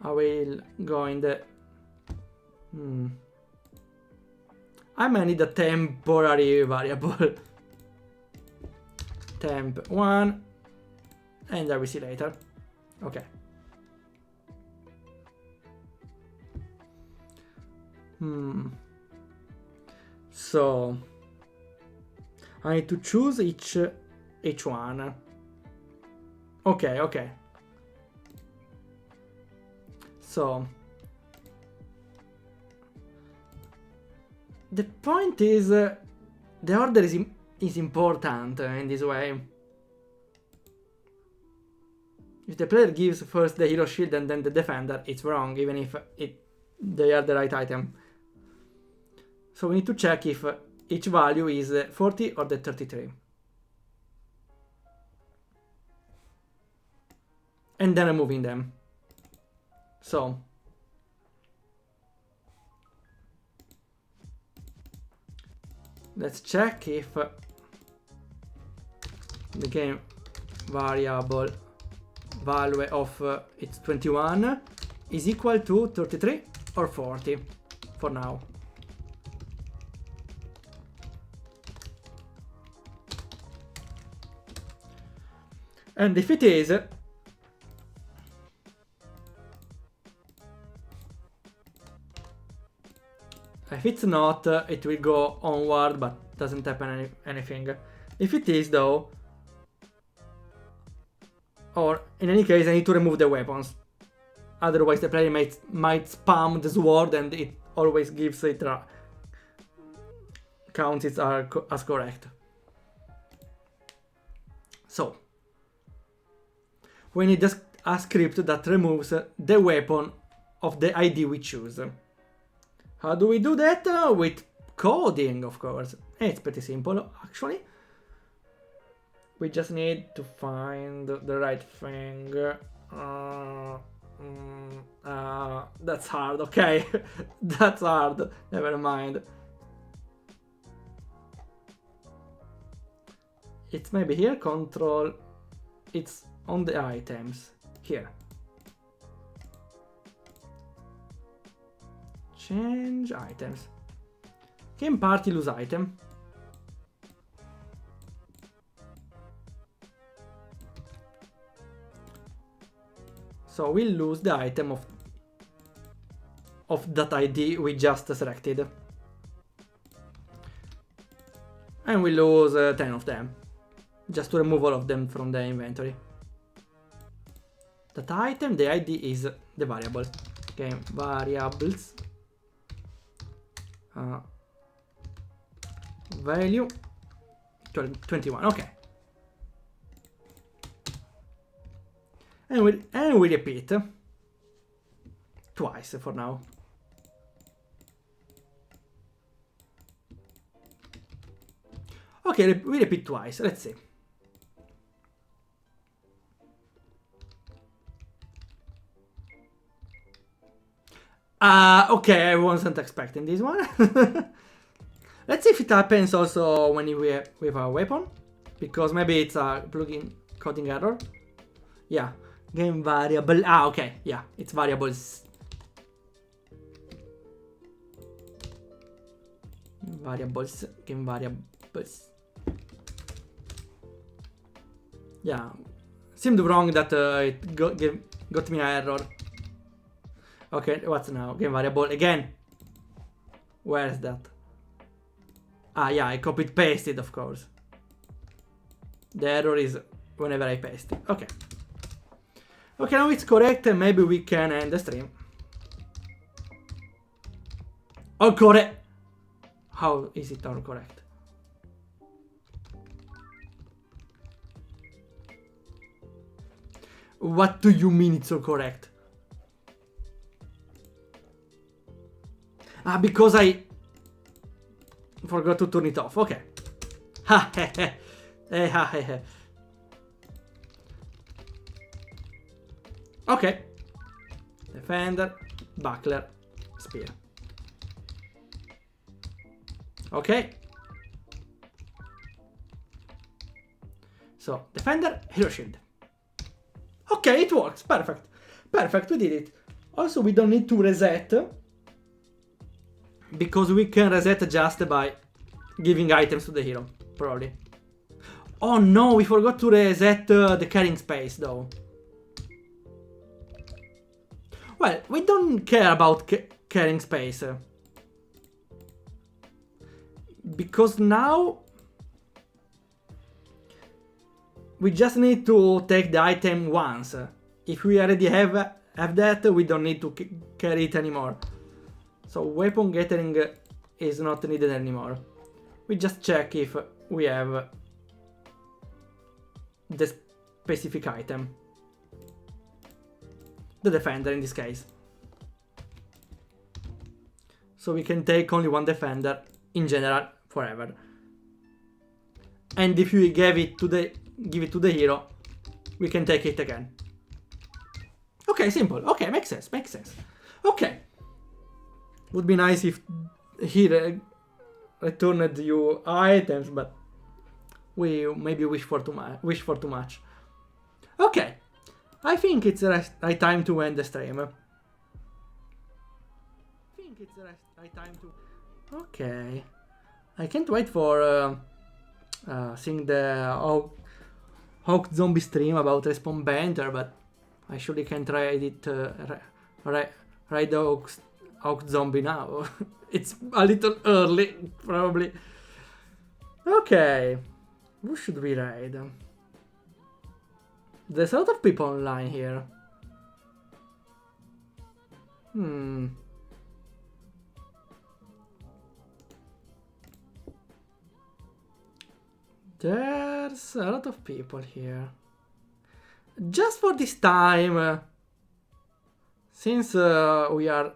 I will go in the... I might need a temporary variable. Temp 1. And I will see later. Okay. So I need to choose each one. Okay, okay. So the point is the order is important in this way. If the player gives first the hero shield and then the defender, it's wrong, even if they are the right item. So we need to check if each value is 40 or the 33. And then removing them. So let's check if the game variable value of it's 21 is equal to 33 or 40 for now. And if it is, if it's not, it will go onward, but doesn't happen anything. If it is, though, or in any case, I need to remove the weapons. Otherwise, the player might spam the sword, and it always gives it counts it as correct. So we need a script that removes the weapon of the ID we choose. How do we do that? With coding, of course. It's pretty simple, actually. We just need to find the right thing. That's hard, okay. That's hard. Never mind. It's maybe here, control. It's on the items. Here. Change items. Game party lose item. So we lose the item of that ID we just selected. And we lose 10 of them. Just to remove all of them from the inventory. That item, the ID is the variable. Game variables. Value 21. Okay. And we repeat twice for now. Okay, we repeat twice. Let's see. Okay, I wasn't expecting this one. Let's see if it happens also when we have a weapon. Because maybe it's a plugin coding error. Yeah. Game variable. Ah, okay. Yeah, it's variables. Variables. Game variables. Yeah. Seemed wrong that it got me an error. Okay, what's now? Game variable again. Where is that? Ah, yeah, I copied pasted, of course. The error is whenever I paste it. Okay. Okay, now it's correct, and maybe we can end the stream. All correct. How is it all correct? What do you mean it's all correct? Ah, because I forgot to turn it off. Okay. Ha he he. Ha he he. Okay. Defender, buckler, spear. Okay. So, defender, hero shield. Okay, it works. Perfect. Perfect, we did it. Also, we don't need to reset. Because we can reset just by giving items to the hero, probably. Oh no, we forgot to reset the carrying space, though. Well, we don't care about carrying space. Because now we just need to take the item once. If we already have that, we don't need to carry it anymore. So weapon gathering is not needed anymore. We just check if we have the specific item. The defender in this case. So we can take only one defender in general forever. And if we give it to the hero, we can take it again. Okay, simple. Okay, makes sense, makes sense. Okay. Would be nice if he returned you items, but we maybe wish for too much. Okay, I think it's the right time to end the stream. Okay, I can't wait for seeing the Hawk Zombie stream about Respawn Banter, but I surely can't ride it. Ride the Hawk Zombie now. It's a little early, probably. Okay. Who should we raid? There's a lot of people online here. There's a lot of people here. Just for this time, since we are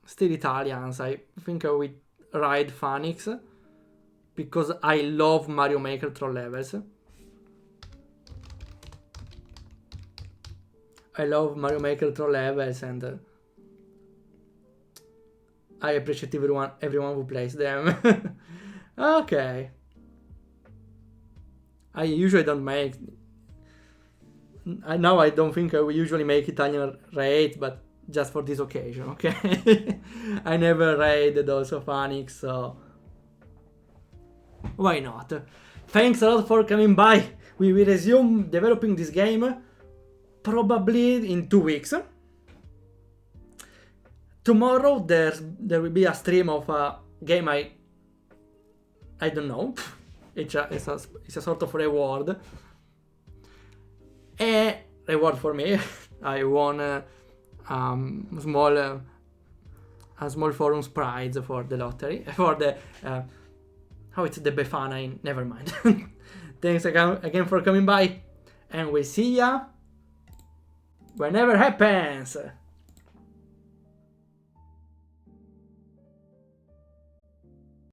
still Italians, I think we ride Phoenix because I love Mario Maker troll levels. I love Mario Maker troll levels, and I appreciate everyone who plays them. Okay. I usually don't make... Now I don't think I will usually make Italian raid, but just for this occasion, okay? I never raided also Phoenix, so... Why not? Thanks a lot for coming by. We will resume developing this game probably in 2 weeks. Tomorrow there will be a stream of a game I don't know. It's a sort of reward. A reward for me. I won a small forums prize for the lottery. For the how it's the Befana in. Never mind. Thanks again for coming by, and we'll see ya whenever happens.